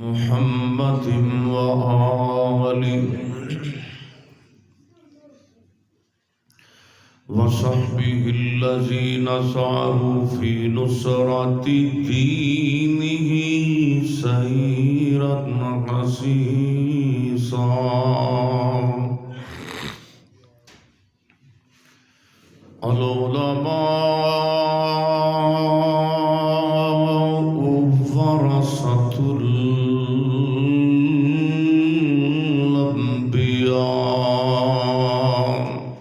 محمد وآله وصحبه الذين سعوا في نصرة دينه سيرا حسيسا العلماء ورثة الأنبياء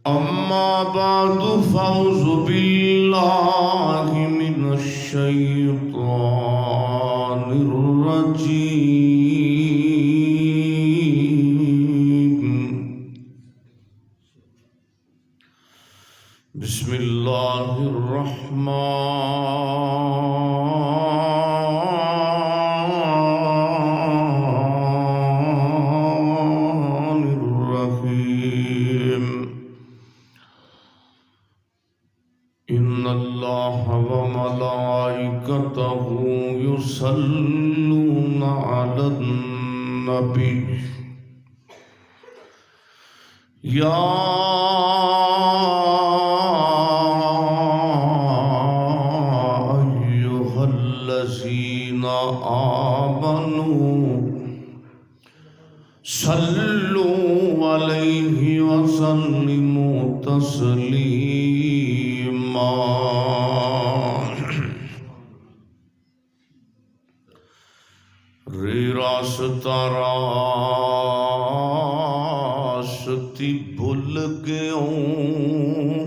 أما بعد فأعوذ بالله من الشيطان الرجيم بسم الله الرحمن الرحيم إن الله وملائكته يصلون على النبي يا أيها الذين آمنوا صلوا عليه وسلموا تسليما راستہ راستی بھول گئوں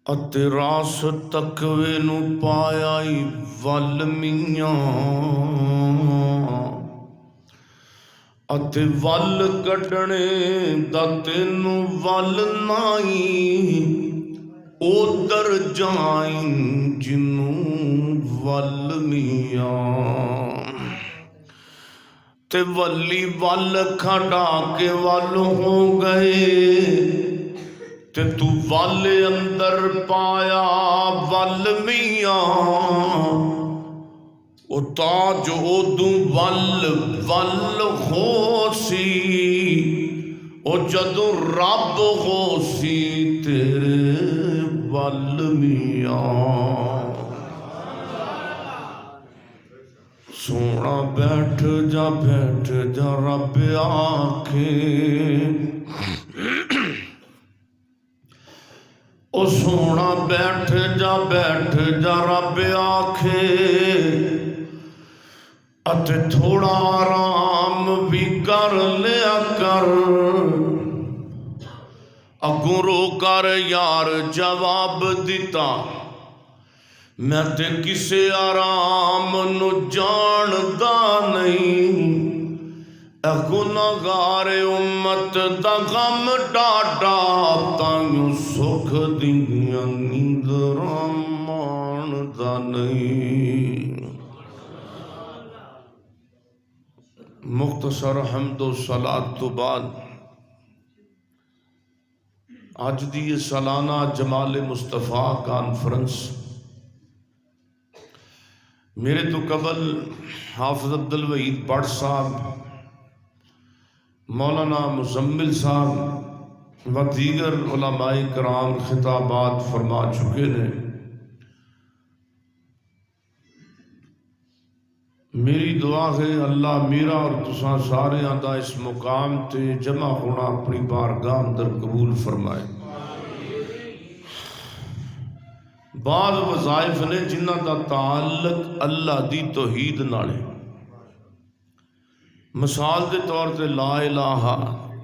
اتے راس تقوی نو پایا ہی ول میاں اتے ول کڈنے دا تینوں ول نائی ادھر جائیں جنوں ول میاں تے ولی ول کھڑا کے ول ہو گئے تے تو ول اندر پایا ول میاں او تاج ادوں ول ہو سی او جدوں رب ہو سی تیرے ول میاں سونا بیٹھ جا رب آکھے او سونا بیٹھ جا رب آکھے اتے تھوڑا آرام بھی کر لیا کر اگوں رو کر یار جواب دیتا میں تے کسے آرام نو جاندا نہیں اے گناہگار امت دا غم ڈاڈا تائیں سکھ دیاں نیندراں ماندا نہیں مختصر حمد و صلاۃ تو بعد آج دی یہ سالانہ جمال مصطفیٰ کانفرنس میرے تو قبل حافظ عبدالوحید بٹ صاحب مولانا مزمل صاحب و دیگر علماء کرام خطابات فرما چکے نے میری دعا ہے اللہ میرا اور تساں سارے آدھا اس مقام تے جمع ہونا اپنی بارگاہ اندر قبول فرمائے بعض وظائف نے جنہ دا تعلق اللہ دی توحید نالے مثال دے طور تے لا الہ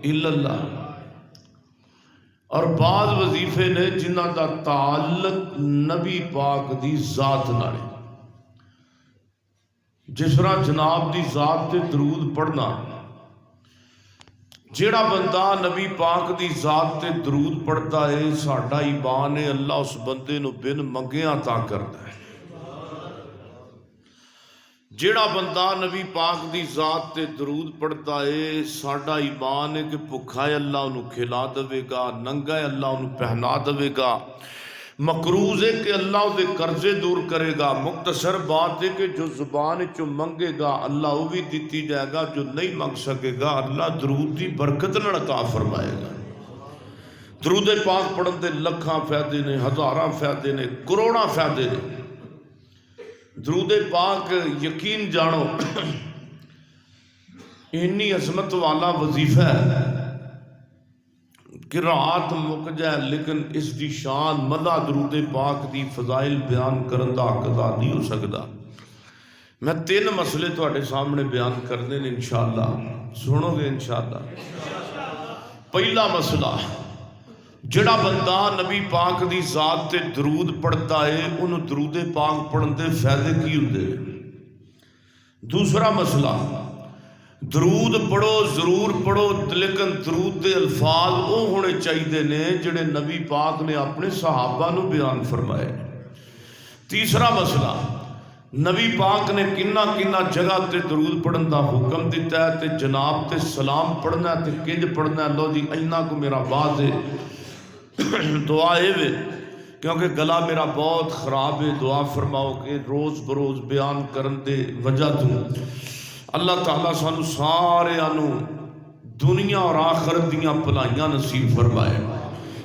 الا اللہ اور بعض وظیفے نے جنہ دا تعلق نبی پاک دی ذات نالے جس طرح جناب دی ذات تے درود پڑھنا جیڑا بندہ نبی پاک دی ذات تے درود پڑھتا ہے ساڈا ایمان ہے اللہ اس بندے نو بن منگے عطا کرتا ہے جیڑا بندہ نبی پاک دی ذات تے درود پڑھتا ہے ساڈا ایمان ہے کہ بھکھا ہے اللہ انہوں کھلا دے گا ننگا ہے اللہ انہوں پہنا دے گا مقروض ہے کہ اللہ دے قرضے دور کرے گا، مختصر بات ہے کہ جو زبان چو منگے گا اللہ وہ بھی دیتی جائے گا، جو نہیں منگ سکے گا اللہ درود دی برکت نہ عطا فرمائے گا۔ درود پاک پڑھن دے لکھاں فائدے نے، ہزاراں فائدے نے، کروڑاں فائدے نے۔ درود پاک یقین جانو اتنی عظمت والا وظیفہ ہے کہ رات مک جائے لیکن اس دی شان مدہ درود پاک دی فضائل بیان کرن دا حق ادا نہیں ہو سکتا۔ میں 3 مسئلے تواڈے سامنے بیان کرنے نے انشاءاللہ، سنو گے انشاءاللہ۔ پہلا مسئلہ، جڑا بندہ نبی پاک دی ذات تے درود پڑھتا ہے انہوں درود پاک پڑھن دے فائدے کی ہوندے۔ دوسرا مسئلہ، درود پڑھو ضرور پڑھو لیکن درود دے الفاظ وہ ہونے چاہیے نے جڑے نبی پاک نے اپنے صحابہ نو بیان فرمائے۔ تیسرا مسئلہ، نبی پاک نے کنہ کنہ جگہ تے درود پڑھن دا حکم دیتا ہے تے جناب تے سلام پڑھنا ہے تے کنج پڑھنا ہے۔ لو جی اینہ کو میرا باز ہے دعا ہے وے کیونکہ گلا میرا بہت خراب ہے، دعا فرماؤ کہ روز بروز بیان کرن دے وجہ تو اللہ تعالیٰ سانو سارے آنو دنیا اور آخرت دیاں پلائیاں نصیب فرمائے۔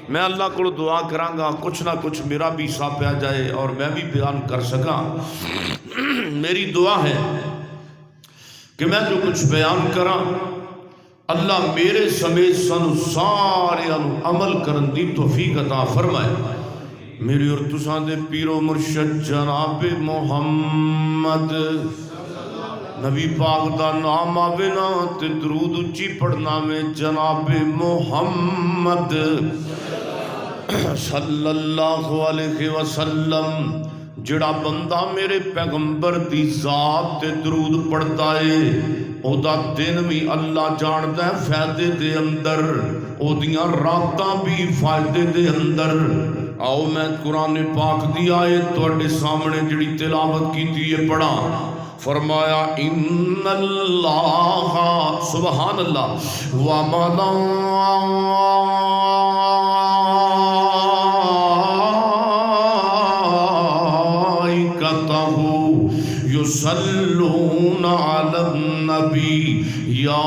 میں اللہ کو دعا کرانگا کچھ نہ کچھ میرا بھی حصہ پہ جائے اور میں بھی بیان کر سکاں۔ میری دعا ہے کہ میں جو کچھ بیان کراں اللہ میرے سمیت سانو سارے آنو عمل کرن دی توفیق عطا فرمائے۔ میری اور تساں دے پیر و مرشد جناب محمد نبی پاک دا نام آوے نا تے درود اچھی پڑھنا میں جناب محمد صلی اللہ علیہ وسلم۔ جڑا بندہ میرے پیغمبر دی ذات تے درود پڑھتا ہے او دا دن بھی اللہ جاندہ ہے فائدے دے اندر، او دیاں راتاں بھی فائدے دے اندر۔ آؤ میں قرآن پاک دی آیت تواڈے سامنے جڑی تلاوت کی تھی یہ پڑھا۔ فرمایا ان اللہ سبحان اللہ یصلون علی النبی یا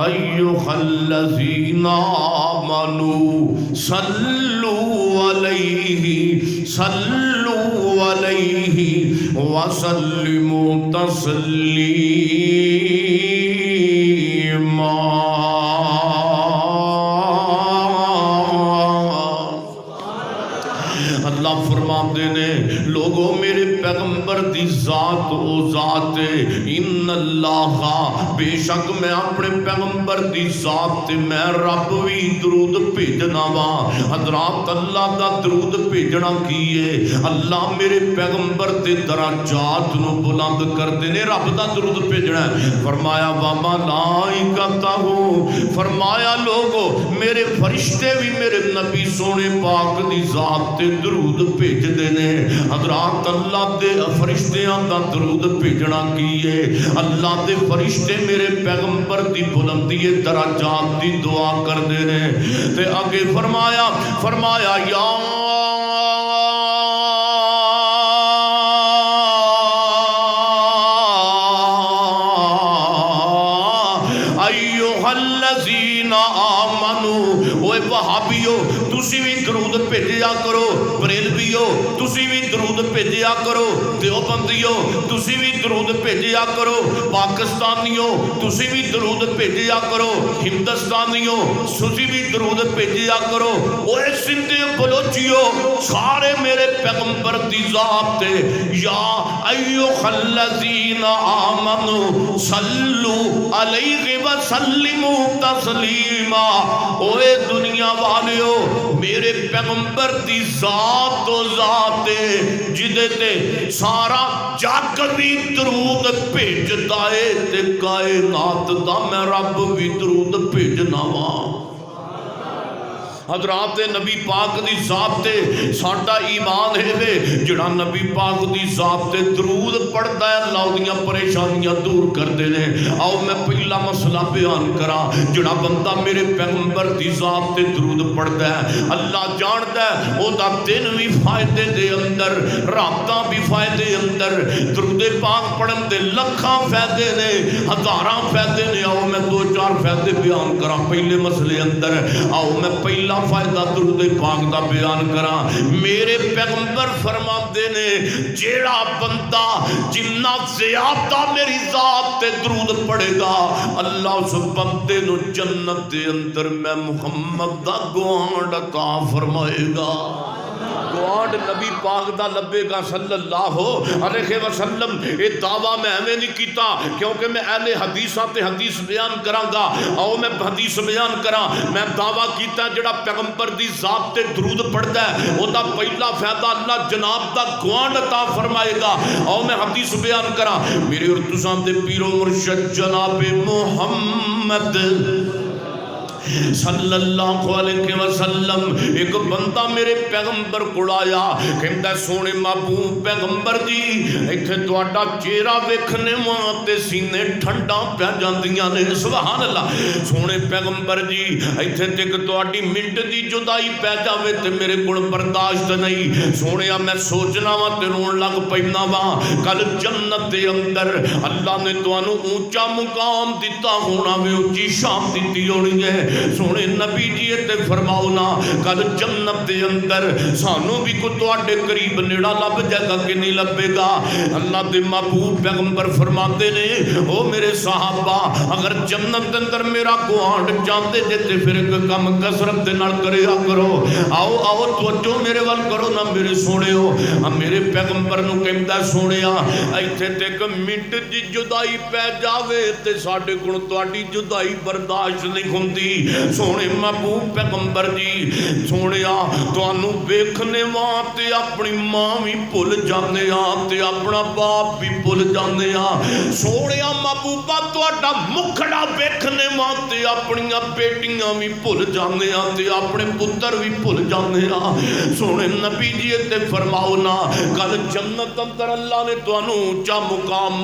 ایھا الذین آمنوا صلوا علیہ وسلموا تسلیما۔ اللہ فرماتے نے لوگوں میرے پیغمبر دی ذات او ذات ان اللہ بے شک میں اپنے پیغمبر دی ذات میں رب بھی درود بھیجنا وا۔ حضرات اللہ دا درود بھیجنا کیے اللہ میرے پیغمبر دے درجات نو بلند کر دینے، رب دا درود بھیجنا ہے۔ فرمایا وملائکتہ، فرمایا لوگو میرے فرشتے بھی میرے نبی سونے پاک دی ذات تے درود بھیج دینے۔ حضرات اللہ دے فرشتیاں دا درود بھیجنا کیے اللہ دے فرشتے میرے پیغمبر دی بلندی درجات دی دعا کر دینے۔ تے آگے فرمایا یا ایھا الذین آمنوا، اوے وہابیو تسی بھی درود بھیجیا کرو، بریلویو تسی بھی درود بھیجیا کرو، دیوبندیو تسی بھی درود بھیجیا کرو، پاکستانیو تسی بھی درود بھیجیا کرو، ہندوستانیو تسی بھی درود بھیجیا کرو، اوے سندھی بلوچیو سارے میرے پیغمبر دی ذات تے یا ایھا الذین آمنوا صلوا علیہ وسلموا تسلیما۔ اوے دنیا والیو میرے پیغمبر دی ذات و ذات جدے تے سارا جگ بھی درود بھیجتا ہے تے کائنات دا میں رب بھی درود بھیجنا وا۔ حضرات نبی پاک دی ذات تے ساڈا ایمان ہے وے جڑا نبی پاک دی ذات تے درود پڑھدا ہے اللہ دیاں پریشانیاں دور کردے نے آؤ میں پہلا مسئلہ بیان کراں جڑا بندہ میرے پیغمبر دی ذات تے درود پڑھدا ہے اللہ جاندا ہے او دا دن بھی فائدے دے اندر راتاں بھی فائدے اندر درود پاک پڑھن دے لکھاں فائدے نے ہزاراں فائدے نے آؤ میں دو چار فائدے بیان کراں پہلے مسئلے اندر آؤ میں پہلا فائدہ درود پاک دا بیان کراں میرے پیغمبر فرماندے نے جیڑا بندہ جنہ زیادہ میری ذات تے درود پڑھے گا اللہ اس بندے نو جنت دے اندر میں محمد دا گوانڈ عطا فرمائے گا گوانڈ نبی پاک دا لبے گا صلی اللہ علیہ وسلم یہ دعویٰ میں ہمیں نہیں کیتا کیونکہ میں اہل حدیثاں تے حدیث بیان کراں گا آؤ میں حدیث بیان کراں میں دعویٰ کیتا جڑا پیغمبر دی ذات تے درود پڑھدا ہے او دا پہلا فائدہ اللہ جناب دا گوانڈ عطا فرمائے گا آؤ میں حدیث بیان کراں میرے اور تساں دے پیر و مرشد جناب محمد صلی اللہ علیہ وسلم ایک بندہ میرے پیغمبر کو آیا کہندا سونے محبوب پیغمبر جی ایتھے تہاڈا چہرہ ویکھنے واسطے سینے ٹھنڈا پہ جاندیاں نے سبحان اللہ سونے پیغمبر جی ایتھے تک تہاڈی منٹ دی جدائی پہ جاوے تے میرے کول برداشت نہیں سونیا میں سوچنا وا تے رون لگ پینا وا کل جنت دے اندر اللہ نے تانوں اونچا مقام دتا ہونا وے اونچی شان دتی ہونی ہے سونے نبی جی تے فرماؤ نا کل جنت دے اندر سانوں بھی کو تواڈے قریب نیڑا لب جائے گا کہ نہیں لبے گا اللہ دے محبوب پیغمبر فرماتے نے او میرے صحابہ اگر جنت دے اندر میرا گوانڈ چاہتے جے تے پھر ایک کم کثرت دے نال کریا کرو آؤ آؤ توجہ میرے وال کرو نا میرے سونے ہو میرے پیغمبر نو کہندا سونیا ایتھے تے ایک منٹ دی جدائی پہ جاوے تے ساڈے کول تواڈی جدائی برداشت نہیں ہوندی سونے محبوب پیغمبر جی سونیا تانوں ویکھنے واسطے اپنی ماں بھی بھول جاندے ہاں تے اپنا باپ بھی بھول جاندے ہاں سونیا محبوبا تہاڈا مکھڑا ویکھنے واسطے اپنی بیٹیاں بھی بھول جاندے ہاں تے اپنے پتر بھی بھول جاندے ہاں سونے نبی جی تے فرماؤ نا کل جنت اندر اللہ نے تانوں اونچا مقام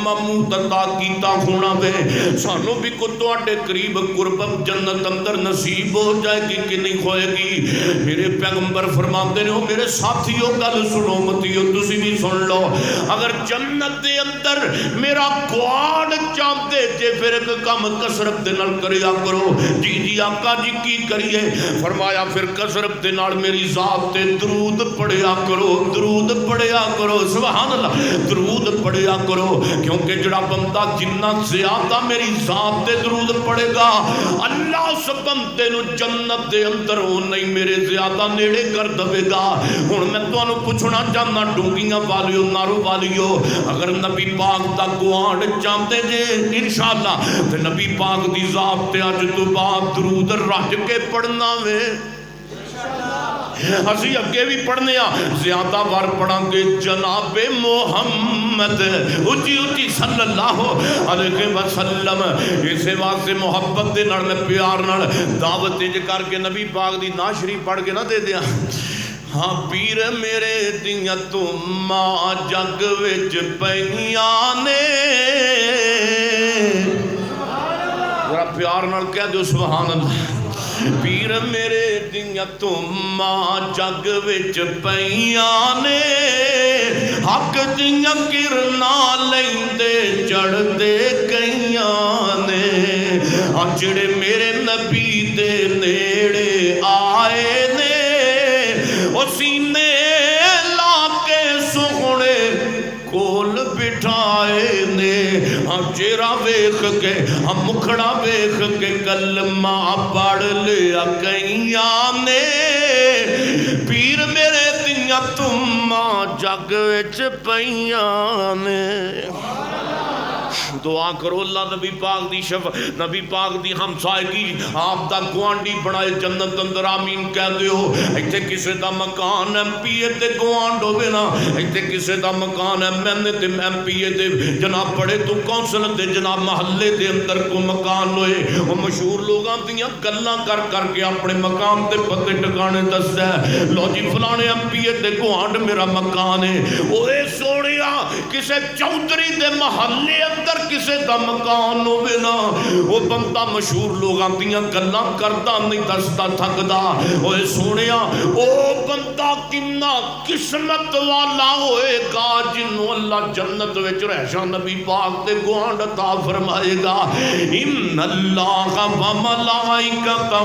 محمود عطا کیتا ہونا وے سانوں بھی کو تہاڈے قریب قربت جنت اندر نصیب ہو جائے گی کہ نہیں ہوئے گی میرے پیغمبر فرماتے ہیں میرے ساتھیوں گل سنو متیو تسی بھی سن لو اگر جنت دے اندر میرا گوانڈ چاہتے جے پھر ایک کم کثرت دے نال کریا کرو جی آقا جی کی کریے فرمایا پھر کثرت دے نال میری ذات تے درود پڑھیا کرو سبحان اللہ درود پڑھیا کرو کیونکہ جڑا بندہ جنہ زیادہ میری ذات تے درود پڑھے گا اللہ اس بندے نو جنت دے اندر ہو نہیں میرے زیادہ نیڑے کر دے گا ہن میں تانوں پوچھنا چاہنا ڈونگیاں والیو نارو والیو اگر نبی پاک دا گوانڈ چاہتے جے انشاءاللہ تے نبی پاک دی ذات تے اج تو بعد درود رج کے پڑھنا وے اسی اگے بھی پڑھنے زیادہ بار پڑھیں گے جناب محمد اچھی صلی اللہ علیہ وسلم اسے واسطے محبت دے نال میں پیار نال دعوت دے کر کے نبی پاک دی نعت شریف پڑھ کے نہ دے دیا ہاں پیر میرے دیاں تماں جگ وچ پئیاں نے ذرا پیار نال کہہ دو سبحان اللہ پیر میرے دیاں تماں جگ وچ پئیاں نے حق دیاں کرنا لیندے چڑھدے کئیاں نے جڑے میرے نبی دے نیڑے آئے نے او سینے لا کے سونے کول بٹھائے نے چہرہ ویکھ کے مکھڑا ویکھ کے کلمہ پڑھ لیا کئیاں نے پیر میرے دیاں تماں جگ وچ پئیاں نے دعا کرو اللہ نبی پاک دی نبی پاک دی ہمسائگی آپ دا گوانڈی بنائے جنت اندر آمین کہہ دیو ایتھے کسے دا مکان ایم پی اے تے گوانڈ ہوئے نا ایتھے کسے دا مکان ایم پی اے تے جناب پڑے تو کونسل دے جناب محلے دے اندر کو مکان ہوئے وہ مشہور لوگاں دیاں گلاں کر کر کے اپنے مقام تے پتے ٹکانے دستا ہے لو جی فلانے ایم پی اے تے گوانڈ میرا مکان ہے اوے سونیا کسے چودھری دے محلے اندر کسے دا مکان ہوئے نا وہ بندہ مشہور لوگاں دیاں گلاں کردا نہیں دستا تھکدا اوے سونیا او بندہ کنا قسمت والا ہوئے گا جنوں اللہ جنت وچ رہشاں نبی پاک دے گوانڈ عطا فرمائے گا ان اللہ و ملائکتہ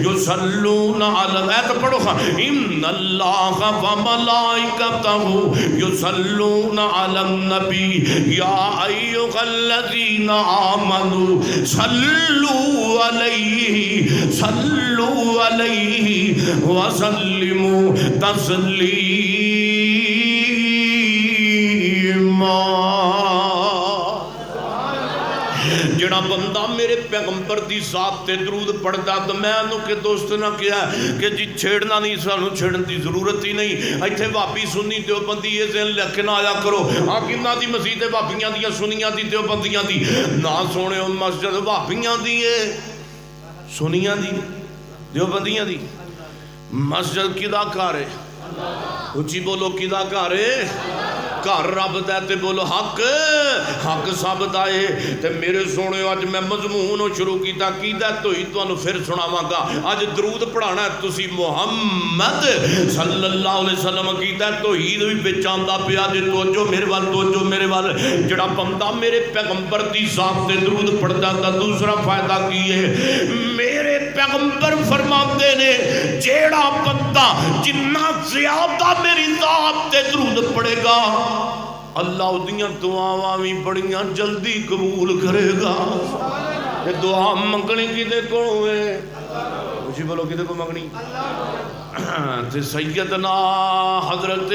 یصلون علی ایت پڑھو ان اللہ و ملائکتہ یصلون علی النبی یا ایھا الذین آمنوا صلوا علیہ وسلموا تسلیما جڑا بندہ میرے پیغمبر دی ذات تے درود پڑھدا تو میں انہوں کے دوست نہ کیا کہ جی چھیڑنا نہیں سانو چھیڑن دی ضرورت ہی نہیں ایتھے وہابی سنی دیوبندی یہ ذہن لکھ نہ آیا کرو ہاں کنا دی مسجد وہابیاں دی سنیاں دی دیوبندیاں دی نہ سونے مسجد وہابیاں دی سنیاں دی دیوبندیاں دی مسجد کدا گھر ہے اچھی بولو کدا گھر ہے گھر رب دے تے بولو حق حق سب دائے تے میرے سونے آج میں مضمون شروع کیتا کیتا تو ہی تو انہوں پھر سناواں گا آج درود پڑھانا ہے تسی محمد صلی اللہ علیہ وسلم کیتا تو ہی بھی بچاندہ پیا جے توجہ میرے وال جڑا بندہ میرے پیغمبر دی ذات تے درود پڑھتا تا دوسرا فائدہ کیے میرے پیغمبر فرماتے نے جیڑا بندہ جنہ زیادہ میری ذات تے درود پڑھے گا اللہ دیاں دعاواں بھی بڑیاں جلدی قبول کرے گا یہ دعا منگنی کدے کو ہے اسی بولو کدے کو منگنی تے سیدنا حضرت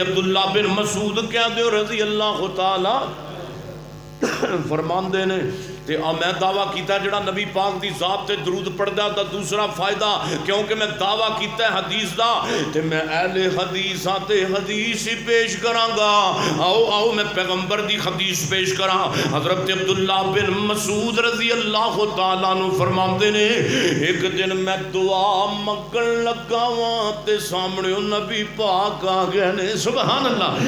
عبداللہ بن مسعود کہہ دیو رضی اللہ تعالی فرمان دینے تے میں دعویٰ کیتا ہے جڑا نبی پاک دی ذات تے درود پڑھدا تا دوسرا فائدہ کیونکہ میں دعویٰ کیتا ہے حدیث دا تے میں اہل حدیثاں تے حدیث ہی پیش کراں گا آؤ میں پیغمبر دی حدیث پیش کراں حضرت عبداللہ بن مسعود رضی اللہ تعالیٰ عنہ فرماندے نے ایک دن میں دعا منگن لگا واں تے سامنے نبی پاک آ گئے نے سبحان اللہ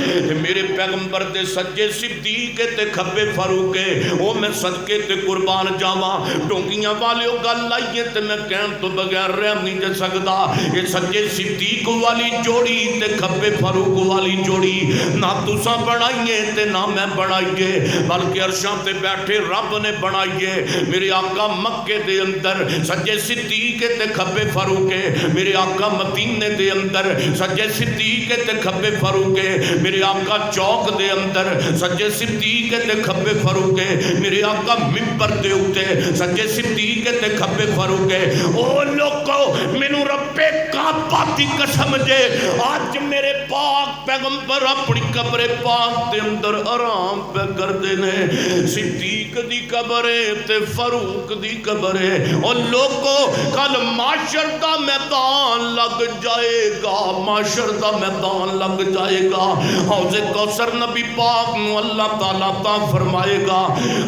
میرے پیغمبر دے سجے صدیق تے کھبے فاروق او میں صدقے تے قربان جاواں ڈونگیاں والے گل لائیے تے میں کہن تو بغیر رحم نہیں دے سکدا یہ سجے صدیق والی جوڑی تے کھبے فاروق والی جوڑی نہ تساں بنائیے تے نہ میں بنائیے بلکہ عرشاں تے بیٹھے رب نے بنائیے میرے آقا مکے دے اندر سجے صدیق تے کھبے فاروق میرے آقا مدینے دے اندر سجے صدیق تے کھبے فاروق میرے آقا چوک دے اندر سجے صدیق تے کھبے فاروق میرے آقا ممبر دے اٹھے سجے صدیق تے کھبے فاروق او لوگو مینوں رب کعبہ دی قسم جے آج میرے پاک پیغمبر اپنی قبر پاک دے اندر آرام پہ کردے نے صدیق دی قبر تے فاروق دی قبر او لوگو کل معاشر دا میدان لگ جائے گا معاشر دا میدان لگ جائے گا حوض کوثر نبی پاک نو اللہ تعالیٰ تا فرمائے گا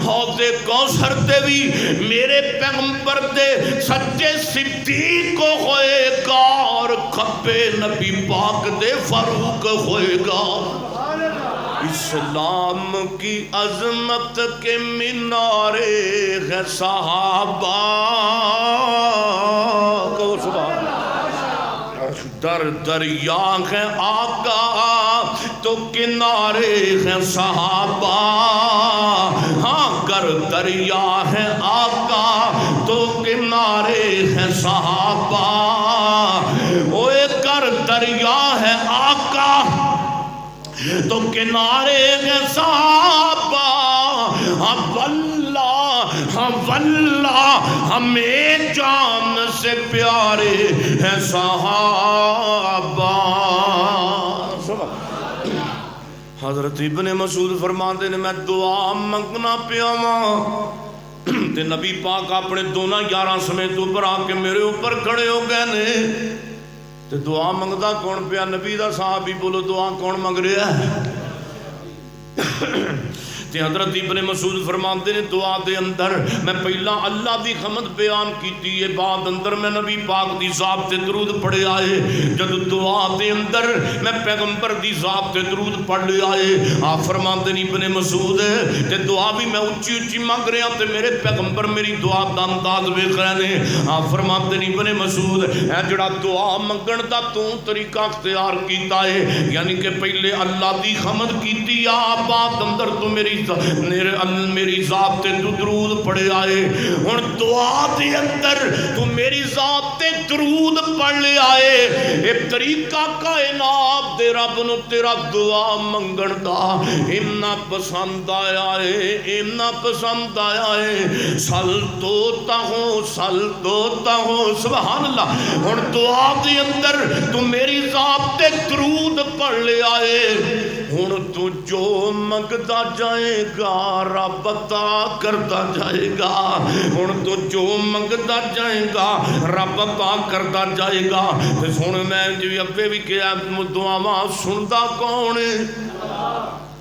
حوض کوثر تے بھی میرے پیغمبر دے سچے صدیق کو ہوئے گا اور کھبے نبی پاک دے فاروق ہوئے گا اسلام کی عظمت کے مینارے ہے صحابہ کو سبحان در دریا ہے آقا تو کنارے ہیں صحابہ ہاں گر دریا ہے آقا تو کنارے ہیں صحابہ اوے گر دریا ہے آقا تو کنارے ہیں صحابہ ہم واللہ ہمیں جان سے پیارے ہیں صحابہ حضرت ابن مسعود فرماتے نے میں دعا منگنا پیا تے نبی پاک اپنے دونوں یاراں سمیت اوپر آ کے میرے اوپر کھڑے ہو گئے نے تے دعا منگدا کون پیا؟ نبی دا صحابی بولو دعا کون منگ رہا ہے؟ تے حضرت ابن مسعود فرماتے نے دعا دے اندر میں پہلا اللہ دی حمد بیان کیتی ہے، بعد اندر میں نبی پاک دی ذات تے درود پڑھے آئے، جد دعا دے اندر میں پیغمبر دی ذات تے درود پڑھ لے آئے۔ آپ فرماتے نے ابن مسعود تے دعا بھی میں اچھی اچھی منگ رہا تے میرے پیغمبر میری دعا دا انداز ویکھ رہے نے۔ آپ فرماتے نے ابن مسعود اے جڑا دعا منگن دا تو طریقہ اختیار کیتا ہے، یعنی کہ پہلے اللہ دی حمد کیتی آ، بعد اندر تو میری ذات تے درود پڑھے آئے، ہن دعا دے اندر تو میری ذات تے درود پڑھ لے آئے۔ ایک طریقہ کائنات دے رب نو تیرا دعا منگن دا اتنا پسند آیا ہے، اتنا پسند آیا ہے، سل توتا ہو سبحان اللہ۔ ہن دعا دے اندر تو میری ذات تے درود پڑھ لے آئے، ہن تو جو منگتا جائے گا رب عطا کرتا جائے گا، ہن تو جو منگتا جائے گا رب عطا کرتا جائے گا۔ تے سن میں جی ابے بھی کہا دعاواں سندا کون ہے؟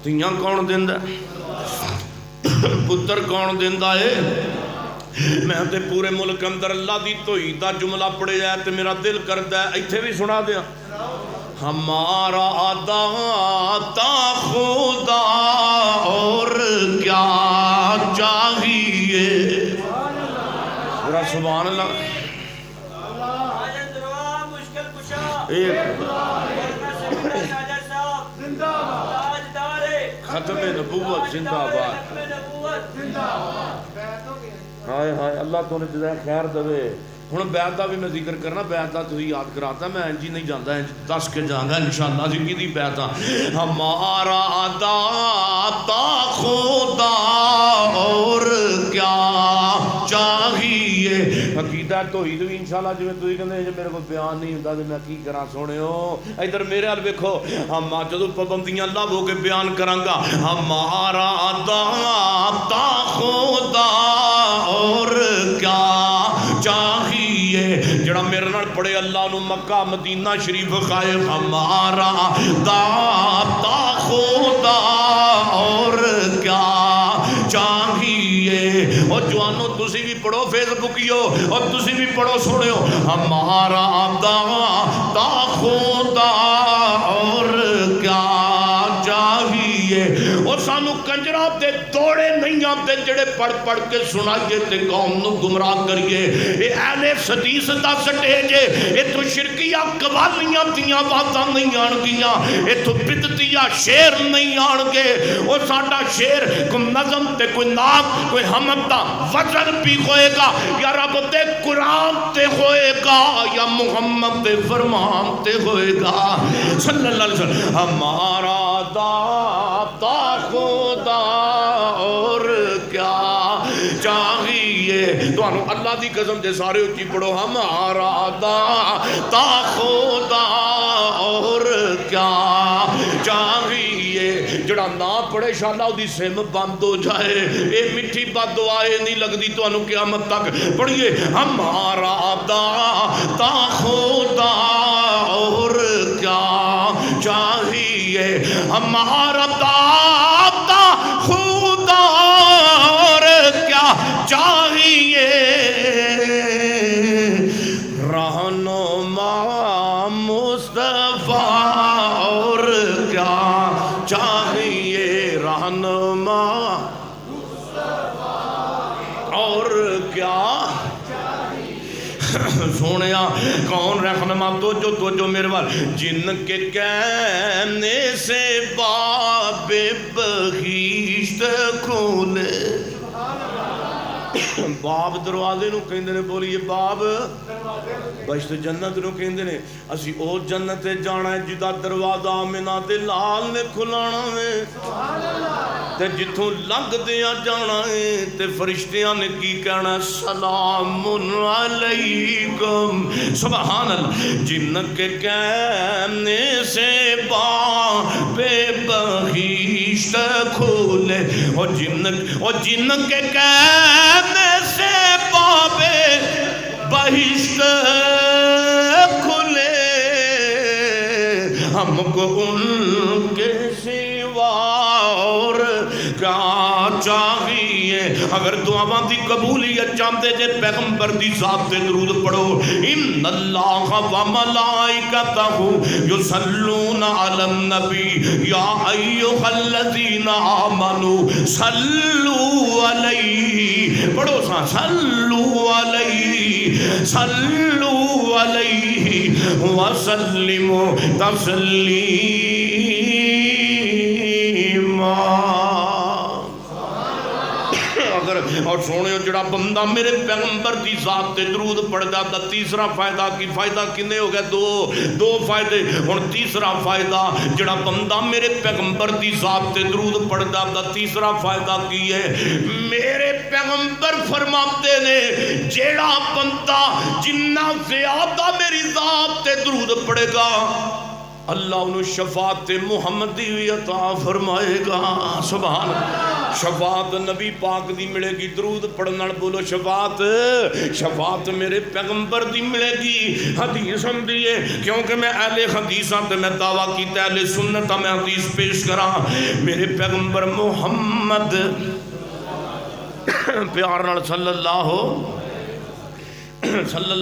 تیاں کون دیندا؟ پتر کون دیندا ہے؟ میں تے پورے ملک اندر اللہ دی توحید دا جملہ پڑھے جائے تے میرا دل کردا ہے ایتھے بھی سنا دیا، ہمارا داتا خدا اور کیا چاہیے۔ ذرا سبحان اللہ۔ ختم نبوت زندہ باد۔ ہائے ہائے اللہ تو نے جزائے خیر دے۔ ہن بیعت دا بھی میں ذکر کرنا، بیعت دا تو یاد کراتا میں انجی نہیں جاندا، دس کے جانا انشاءاللہ جی کی بیعت۔ ہمارا داتا خدا اور کیا چاہیے۔ عقیدہ توحید بھی انشاءاللہ جی تسی کہندے میرے کو بیان نہیں ہوندا تے میں کی کراں سونےو، ادھر میرے ال ویکھو، ہم جدوں پابندیاں لاو کے بیان کراں گا، ہمارا داتا خدا اور کیا چاہیے۔ جڑا میرے نال پڑھے اللہ نو مکہ مدینہ شریف کھائے، ہمارا داتا خدا اور کیا چاہیے۔ اور جوانو تسی بھی پڑھو فیس بکیو، اور تسی بھی پڑھو سنو، ہمارا داتا خدا اور کیا چاہیے۔ اور سانو کنجرا تے دوڑے نہیں آتے جڑے پڑھ پڑھ کے سنائیے تے قوم نو گمراہ کریے۔ اے اہل حدیث دا سٹیج ہے، اے تو شرکیہ قوالیاں دیاں باتاں نہیں آن گیاں، اے تو بدعتیہ شعر نہیں آن گے۔ اور ساڈا شعر کوئی نظم تے کوئی نعت کوئی حمد دا وزن بھی ہوئے گا، یا رب دے قرآن تے ہوئے گا، یا محمد دے فرمان تے ہوئے گا صلی اللہ علیہ وسلم۔ ہمارا داتا خدا اور کیا چاہیے۔ تو اللہ دی قسم دے سارے اچھی پڑھو، ہمارا داتا خدا اور کیا چاہیے۔ جڑا نہ پڑھے شاءاللہ دی سم بند ہو جائے، اے مٹھی بد دعائے نہیں لگدی تو انہوں قیامت تک۔ پڑھئے ہمارا داتا خدا اور کیا چاہیے، ہمارا داتا خدا اور کیا چاہیے، رہنما مصطفیٰ اور کیا چاہیے، رہنما اور کیا سونیا کون رہنما تو جو میرے بار، جن کے کہنے سے باب بہشت کھولے۔ باب دروازے نو کہندے نے، بولیے باب بہشت جنت نو کہندے نے۔ اسی او جنت جانا ہے جدا دروازہ آمنہ دے لال نے کھلانا ہے، تے جتھوں لنگ دیا جانا ہے تے فرشتیاں نے کی کہنا ہے، سلام علیکم سبحان اللہ۔ جن کے کہنے سے باب بہشت کھولے، وہ جن کے کہنے سے بابے بہشت کھلے، ہم کو ان کے سوا اور کیا چاہیے؟ اگر دعاواں دی قبولیت چاہتے جے پیغمبر دی ذات تے درود پڑھو۔ ان اللہ و ملائکتہ یصلون علی النبی یا ایھا الذین آمنوا صلوا علیہ، پڑھو سا صلوا علیہ صلوا علیہ وسلموا تسلیما۔ اور سونے جڑا بندہ میرے پیغمبر دی ذات تے درود پڑھدا دا تیسرا فائدہ کی؟ فائدہ کنے ہو گئے؟ دو فائدے۔ ہن تیسرا فائدہ، جڑا بندہ میرے پیغمبر دی ذات تے درود پڑھدا دا تیسرا فائدہ کی ہے؟ میرے پیغمبر فرماتے نے جڑا بندہ جنہ زیادہ میری ذات تے درود پڑھے گا اللہ انہوں شفاعت محمدی عطا فرمائے گا۔ سبحان اللہ۔ شفاعت نبی پاک دی ملے گی، درود پڑھنا بولو شفاعت میرے پیغمبر دی ملے گی۔ حدیث ہم دیئے کیونکہ میں اہل حدیثاں تے میں دعویٰ کیتا اہل سنت میں حدیث پیش کراں۔ میرے پیغمبر محمد پیار نال صلی اللہ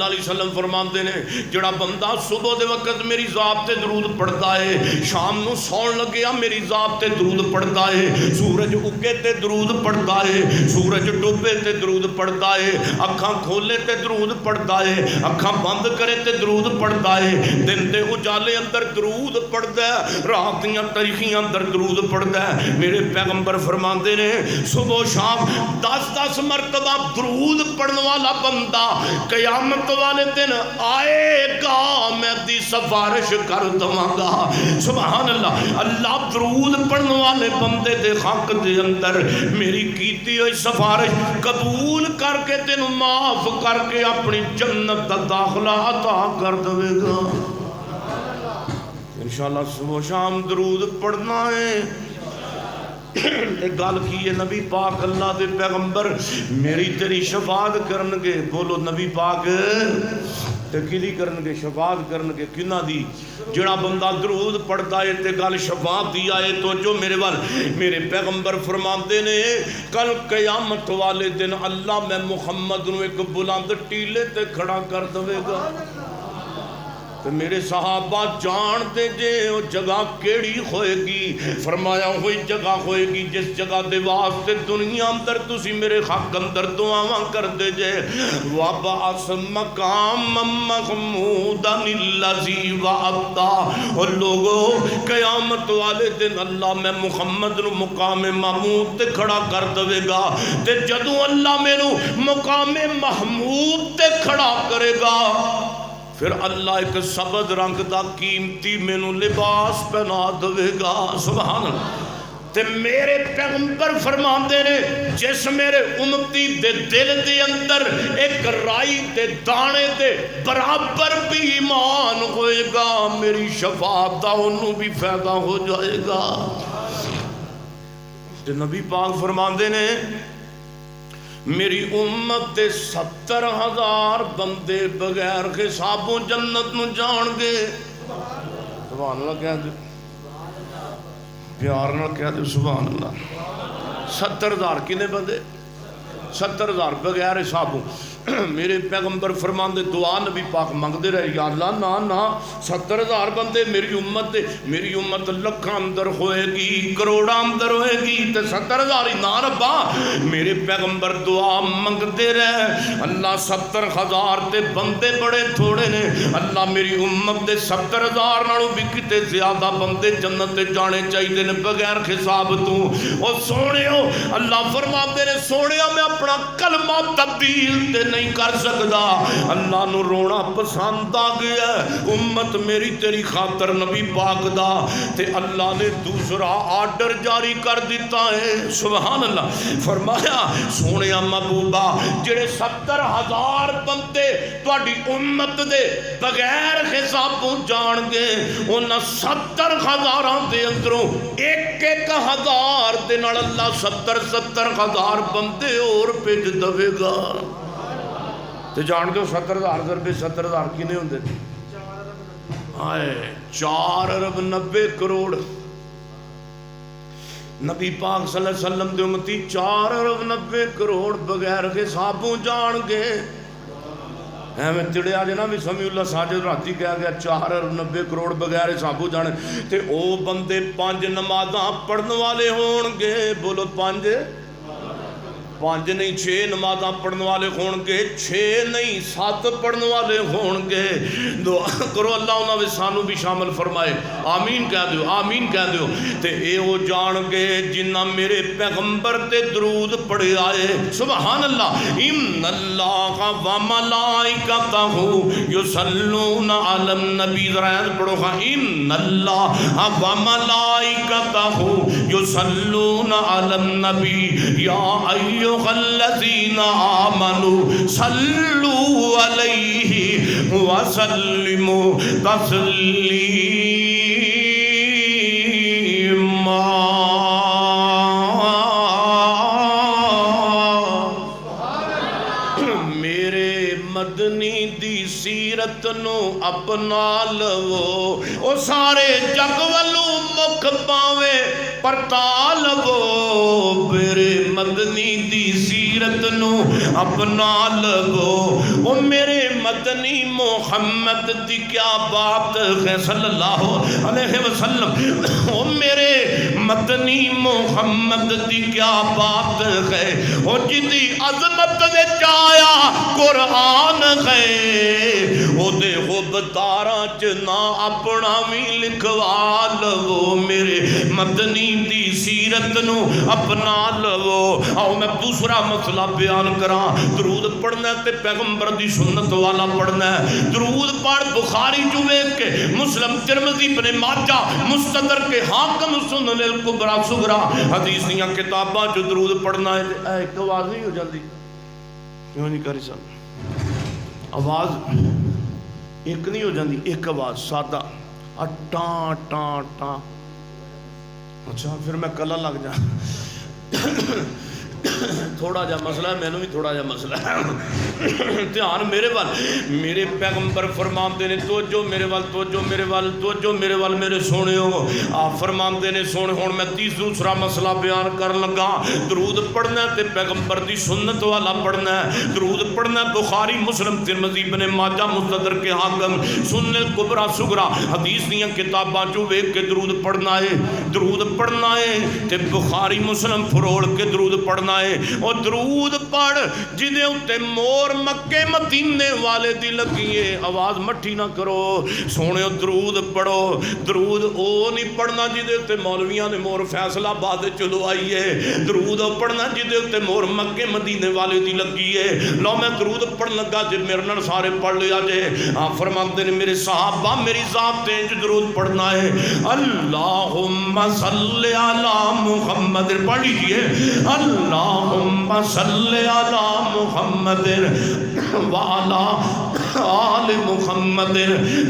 علیہ وسلم فرماندے نے جڑا بندہ صبح دے وقت میری ذات تے درود پڑھتا ہے، شام نو سون لگیا میری ذات تے درود پڑھتا ہے، سورج اگے تے درود پڑھتا ہے، سورج ڈوبے تے درود پڑھتا ہے، اکھاں کھولے تے درود پڑھتا ہے، اکھاں بند کرے تے درود پڑھتا ہے، دن دے اجالے اندر درود پڑھتا ہے، رات دیاں تاریخیاں اندر درود پڑھتا ہے۔ میرے پیغمبر فرماندے نے صبح و شام 10 مرتبہ درود پڑھنے والا بندہ قیامت والے دن آئے گا، میں دی سفارش کر دوں گا۔ سبحان اللہ۔ اللہ درود پڑھنے والے بندے دے حق دے اندر میری کیتی ہوئی سفارش قبول کر کے تینوں معاف کر کے اپنی جنت دا داخلہ عطا کر دے گا۔ انشاءاللہ صبح شام درود پڑھنا ہے۔ ایک گل کی ہے نبی پاک اللہ دے پیغمبر میری تیری شفاعت کرنگے، بولو نبی پاک تے کدی کرنگے؟ شفاعت کرنگے۔ کنہ دی؟ جڑا بندہ درود پڑھتا ہے تے گل شفاعت دی آئے تو جو میرے وال میرے پیغمبر فرماندے نے کل قیامت والے دن اللہ میں محمد نو ایک بلند ٹیلے تے کھڑا کر دے گا۔ تو میرے صحابہ جان دے جے وہ جگہ کیڑی ہوئے گی؟ فرمایا ہوئی جگہ ہوئے گی جس جگہ دے واسطے دنیا اندر تسی میرے حق اندر دعاواں کر دے جے۔ وَبَعَثْ مَقَامًا مَحْمُودًا الَّذِي وَعَدْتَ۔ اور لوگوں قیامت والے دن اللہ میں محمد نو مقام محمود تے کھڑا کر دے گا، تے جدوں اللہ میں نو مقام محمود تے کھڑا کرے گا پھر اللہ ایک سبز رنگ دا قیمتی مینوں لباس پہنا دے گا۔ سبحان اللہ۔ تے میرے پیغمبر فرماندے نے جس میرے امتی دے دل دے اندر ایک رائی دے دانے دے برابر بھی ایمان ہوئے گا میری شفاعت دا انہوں بھی فائدہ ہو جائے گا۔ تے نبی پاک فرماندے نے میری امت دے 70,000 بندے بغیر حسابوں جنت نو جان گے۔ سبحان اللہ کہہ دے، پیار نہ کہہ دے سبحان اللہ۔ 70,000 کنے بندے؟ 70,000 بغیر حسابوں۔ میرے پیغمبر فرمان دے دعا نبی پاک مانگ دے رہے یا اللہ نا 70,000 بندے میری امت دے، میری امت لکھاں اندر ہوئے گی، کروڑاں اندر ہوئے گی تے 70,000 ہی نا ربا۔ میرے پیغمبر دعا مانگ دے رہے اللہ 70,000 تے بندے بڑے تھوڑے نے، اللہ میری امت دے 70,000 نالوں بھی کتے زیادہ بندے جنت تے جانے چاہیے نے بغیر حساب تو۔ اور سونے ہو اللہ فرما دے نے سونے میں اپنا کلمہ تبدیل تے نہیں کر سکدا. اللہ نو رونا پسند آ گیا امت میری تیری خاطر نبی پاک دا. تے اللہ نے دوسرا آرڈر جاری کر دیتا ہے. سبحان اللہ. فرمایا سونیا محبوبہ جڑے 70,000 بندے تہاڈی امت دے بغیر حسابوں جان گے انہاں 70,000 دے اندروں ایک ہزار دے نال اللہ 70,000 بندے اور بھیج دے گا. تے جان کے 70,000 ضرب 70,000 کنے ہوندے نے؟ 4 ارب 90 کروڑ. نبی پاک صلی اللہ علیہ وسلم دے امتی 4 ارب 90 کروڑ بغیر حسابوں جان گے. میں تڑیا جنا بھی سمیع اللہ ساجد راتی کہا گیا 4 ارب 90 کروڑ بغیر حسابوں جانے. تے او بندے 5 نمازاں پڑھن والے ہون گے. بولو 5 نہیں 6 نمازاں پڑھن والے ہون گے. 6 نہیں 7 پڑھن والے ہون گے. دعا کرو اللہ انہاں وچ سانو بھی شامل فرمائے. آمین کہہ دیو, آمین کہہ دیو. تے اے او جان گے جنہ میرے پیغمبر تے درود پڑھے آئے. سبحان اللہ. ان اللہ و ملائکتہ یصلون علی النبی. ذرا پڑھو ہاں. ان اللہ و ملائکتہ یصلون علی النبی یا ایھا الذین آمنوا صلوا علیہ وسلموا تسلیما. میرے مدنی دی سیرت نو اپنا لو او سارے جگ والو مکھ پاوے پرتا لو. میرے مدنی دی سیرت نو اپنا لو. او میرے مدنی محمد دی کیا بات ہے صلی اللہ علیہ وسلم. او میرے مدنی محمد دی کیا بات ہے. او جدی عظمت وچ آیا قرآن ہے. او دے غبطاراں چ نہ اپنا بھی لکھوا لو. میرے مدنی دی سیرت نو اپنا لو. آؤ میں دوسرا مسئلہ بیان کراں. درود پڑھنا تے پیغمبر دی سنت والا پڑھنا ہے. درود پڑھ بخاری جو ویکھ کے مسلم ترمذی ابن ماجہ مستدرک کے حاکم سنن الکبریٰ صغریٰ حدیث دیاں کتاباں جو درود پڑھنا ہے. ایک آواز نہیں ہو جاندی کیوں نہیں کری صاحب؟ آواز ایک نہیں ہو جاندی. ایک آواز سادہ ٹاں ٹاں ٹاں. اچھا پھر میں کلا لگ جا. تھوڑا جا مسئلہ ہے. میں نے بھی تھوڑا جا مسئلہ ہے. دھیان میرے وال. میرے پیغمبر فرماندے نے توجہ میرے وال, توجہ میرے وال, توجہ میرے وال میرے سونے ہو. آپ فرماندے نے سونے ہون میں دوسرا مسئلہ بیان کر لگا. درود پڑھنا ہے تے پیغمبر دی سنت والا پڑھنا ہے. درود پڑھنا ہے بخاری مسلم ترمذی ابن ماجہ مستدرک کے حاکم سنن الکبریٰ صغریٰ حدیث دیاں کتاباں جو ویکھ کے درود پڑھنا ہے. درود پڑھنا ہے تے بخاری مسلم فروڑ کے درود پڑھنا ہے. اور درود پڑھ جدے اتے مور مکے مدینے والے دی لگیے. آواز مٹھی نہ کرو سونے. درود پڑھو. درود او نہیں پڑھنا جدے اتے مولویاں نے مور فیصلہ آباد چلو آئیے. درود پڑھنا جدے اتے مور مکے مدینے والے دی لگیے. لو میں درود پڑھ لگا جی میرے نال سارے پڑھ لیا جے. آپ فرماتے ہیں میرے صحابہ میری ذات تے درود پڑھنا ہے. اللہم صلی علی محمد. پڑھ لیجئے اللہم صلی علی محمد وعلی آل محمد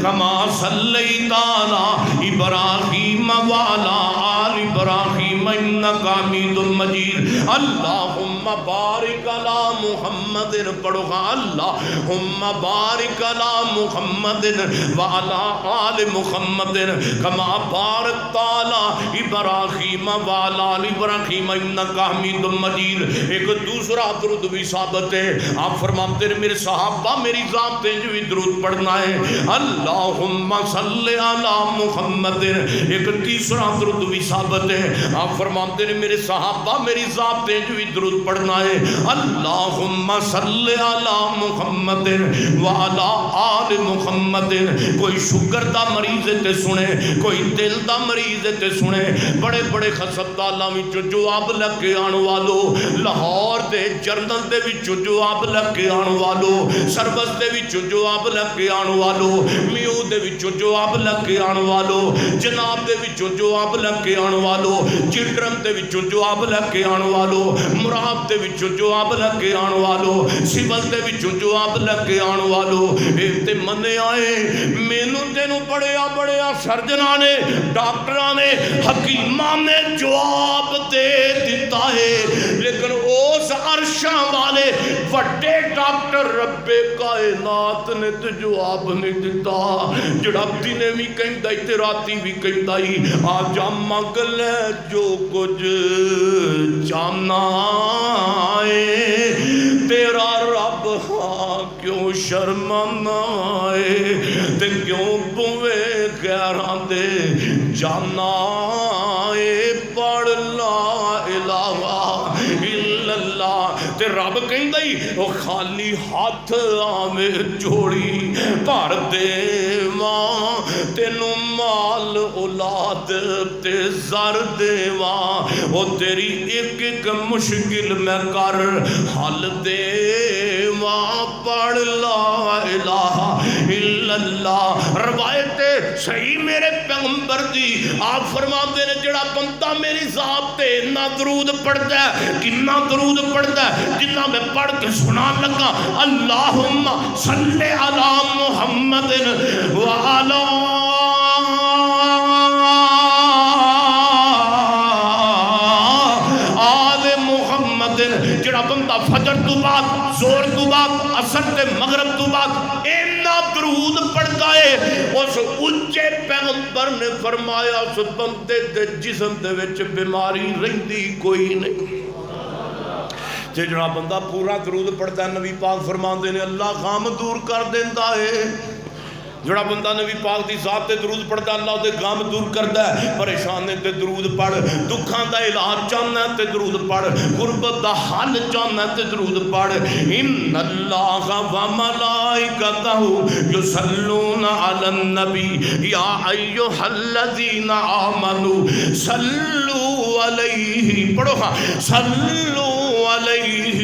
کما صلیت علی ابراہیم وعلی آل ابراہیم انک حمید مجید. اللہم بارک علی محمد. پڑھو اللہم بارک علی محمد وعلی آل محمد کما بارکت علی ابراہیم وعلی آل ابراہیم انک حمید مجید. ایک دوسرا درود بھی ثابت ہے. آپ فرماتے ہیں میرے صحابہ میری ذات پہ جو درود پڑھنا ہے اللہم صلی علی محمد. ایک تیسرا درود بھی ثابت ہے. آپ فرماتے ہیں میرے صحابہ میری ذات پہ جو درود پڑھنا ہے اللہم صلی علی محمد وعلی آل محمد. کوئی شوگر دا مریض تے سنے, کوئی دل دا مریض تے سنے, بڑے بڑے ہسپتالاں وچوں جواب لگ کے آن والو, لاہور دے جرنل دے وچوں جواب لگ کے آن والو, سروس دے وچوں جواب لگ کے آن والو, میو دے وچوں جواب لگ کے آن والو, جناب دے وچوں جواب لگ کے آن والو, چلڈرن دے وچوں جواب لگ کے آن والو, مراب دے وچوں جواب لگ کے آن والو, سیول دے وچوں جواب لگ کے آن والو. اے تے منے آئے مینوں تینوں بڑیا بڑیا سرجناں نے, ڈاکٹراں نے, حکیماں نے جواب دے دیتا ہے, لیکن اس عرشاں والے وڈے ڈاکٹر رب کائنات نے تو جواب نہیں دیتا. جڑا دنے بھی کہندا ای تے راتی بھی کہندا ای آ جا منگ لے جو کچھ چاہنا ہے تیرا رب, ہاں کیوں شرمانا ہے تے کیوں پوے غیراں دے جانا ہے. پڑھ لا الہ الا اللہ تے رب کہندا ای او خالی ہاتھ آویں جوڑی بھر دے ماں تینوں مال اولاد تے زر دیواں, او تیری ایک ایک مشکل میں کر حل دیواں. پڑھ لا الہ الا اللہ. روایت صحیح میرے پیغمبر دی آپ فرماتے ہیں جڑا بندہ میری ذات تے اتنا درود پڑھتا ہے, کتنا درود پڑھتا ہے جتنا میں پڑھ کے سنا لگا اللہم صلی علی محمد وعلی آل محمد. جڑا بندہ فجر تو بعد, زور تو بعد, عصر تے مغرب تو بعد اینا درود پڑھتا ہے, اس اونچے پیغمبر نے فرمایا اس بندے دے جسم دے وچ بیماری رہندی کوئی نہیں. جڑا بندہ پورا درود پڑھتا ہے نبی پاک فرماندے نے اللہ غم دور کر دیندا ہے. جڑا بندہ نبی پاک دی ذات تے درود پڑھتا ہے اللہ دے غم دور کردا ہے. پریشانے تے درود پڑھ, دکھاں دا علاج چاہنا تے درود پڑھ, غربت دا حل چاہنا تے درود پڑھ. ان اللہ و ملائکتہ یصلون علی النبی یا ایھا الذین آمنوا صلوا علیہ, پڑھو ہاں, صلوا علیہ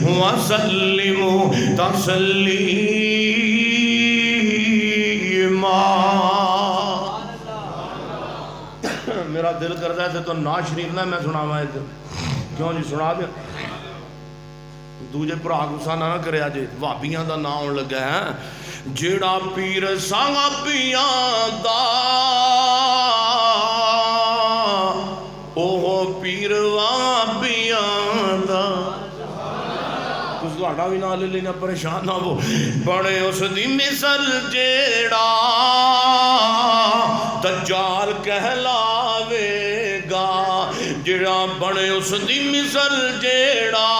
وسلموا تسلیما. میرا دل کرتا ہے تو نعت شریف نہ میں سناواں ہے, کیوں جی سنا دیا دوجے بھرا غصہ نہ کریا جے وہابیاں دا نام آن لگا ہے. جیڑا پیر صحابیاں دا اوہ پیر وہابیاں دا. تہاڈا بھی نام لے لینا پریشان نہ ہو. بڑے اس دی مثل جیڑا دجال کہلاوے گا, جڑا بڑے اس دی مثل جیڑا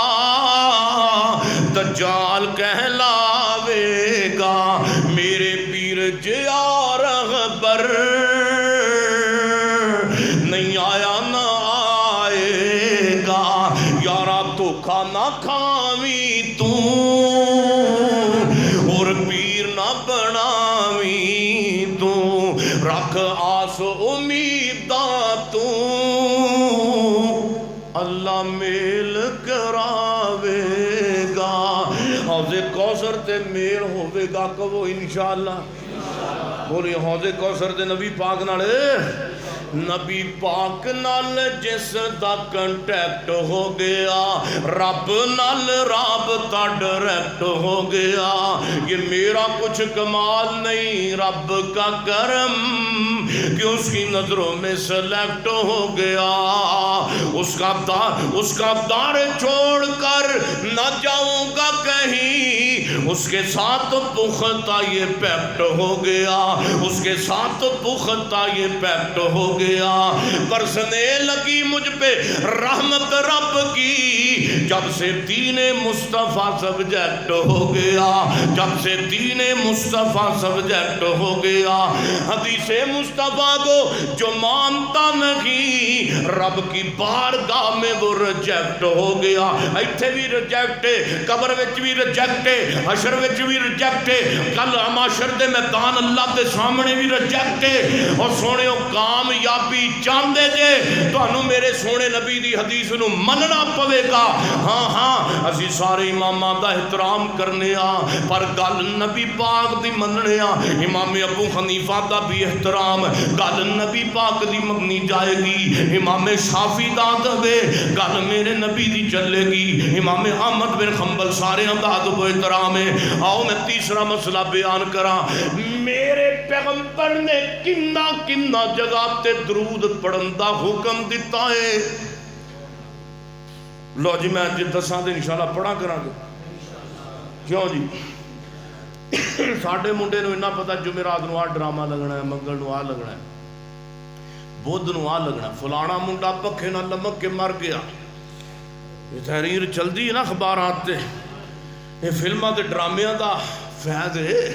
دجال کہلاوے گا. میرے پیر جیا رہبر نہیں آیا نہ آئے گا. یارا دھوکا نہ کھاویں تو اور پیر نہ بناویں تو, رکھ آس امیداں تو اللہ میل کراوے گا. حوض کوثر تے میل ہوے گا کہو انشاءاللہ. بولی حوض کوثر تے نبی پاک نال, نبی پاک نال جس دا کنٹیکٹ ہو گیا رب نال رابطہ ڈائریکٹ ہو گیا. یہ میرا کچھ کمال نہیں, رب کا کرم کہ اس کی نظروں میں سلیکٹ ہو گیا. اس کا دار چھوڑ کر نہ جاؤں گا کہیں, اس کے ساتھ پختہ یہ پیکٹ ہو گیا، اس کے ساتھ پختہ یہ پیکٹ ہو گیا۔ برسنے لگی مجھ پہ رحمت رب کی، جب سے دین مصطفیٰ سبجیکٹ ہو گیا، جب سے دین مصطفیٰ سبجیکٹ ہو گیا۔ حدیث مصطفیٰ کو جو مانتا نہیں، رب کی بارگاہ میں وہ ریجیکٹ ہو گیا۔ ایتھے بھی ریجیکٹ ہے، قبر وچ بھی ریجیکٹ ہے، حشر وچ بھی ریجیکٹ ہے، کل معاشر دے میدان اللہ دے سامنے بھی ریجیکٹ ہے۔ اور سونےو کامیابی چاہندے جے تانوں میرے سونے نبی دی حدیث نو مننا پوے گا۔ ہاں ہاں اسی سارے اماماں دا احترام کرنے آ، پر گل نبی پاک دی مننے آ۔ امام ابو حنیفہ دا بھی احترام، گل نبی پاک دی مننی جائے گی۔ امام شافعی دا دے گل میرے نبی دی چلے گی۔ امام احمد بن حنبل سارے دا ادب و احترام ہے۔ آؤ میں تیسرا مسئلہ بیان کراں۔ میرے پیغمبر نے کنا کنا جگہ تے درود پڑھن دا حکم دیتا ہے۔ لو جی میں جی دساں دے انشاءاللہ پڑھا کراں گے، کیوں جی ساڈے منڈے نو اتنا پتا جمعرات نو آ ڈرامہ لگنا ہے، منگل نو آ لگنا ہے، بدھ نو آ لگنا ہے، فلانا منڈا پکھے نہ لمک کے مر گیا۔ یہ تحریر چلدی ہے نا اخبارات تے، یہ فلماں تے ڈرامیاں دا فیض ہے۔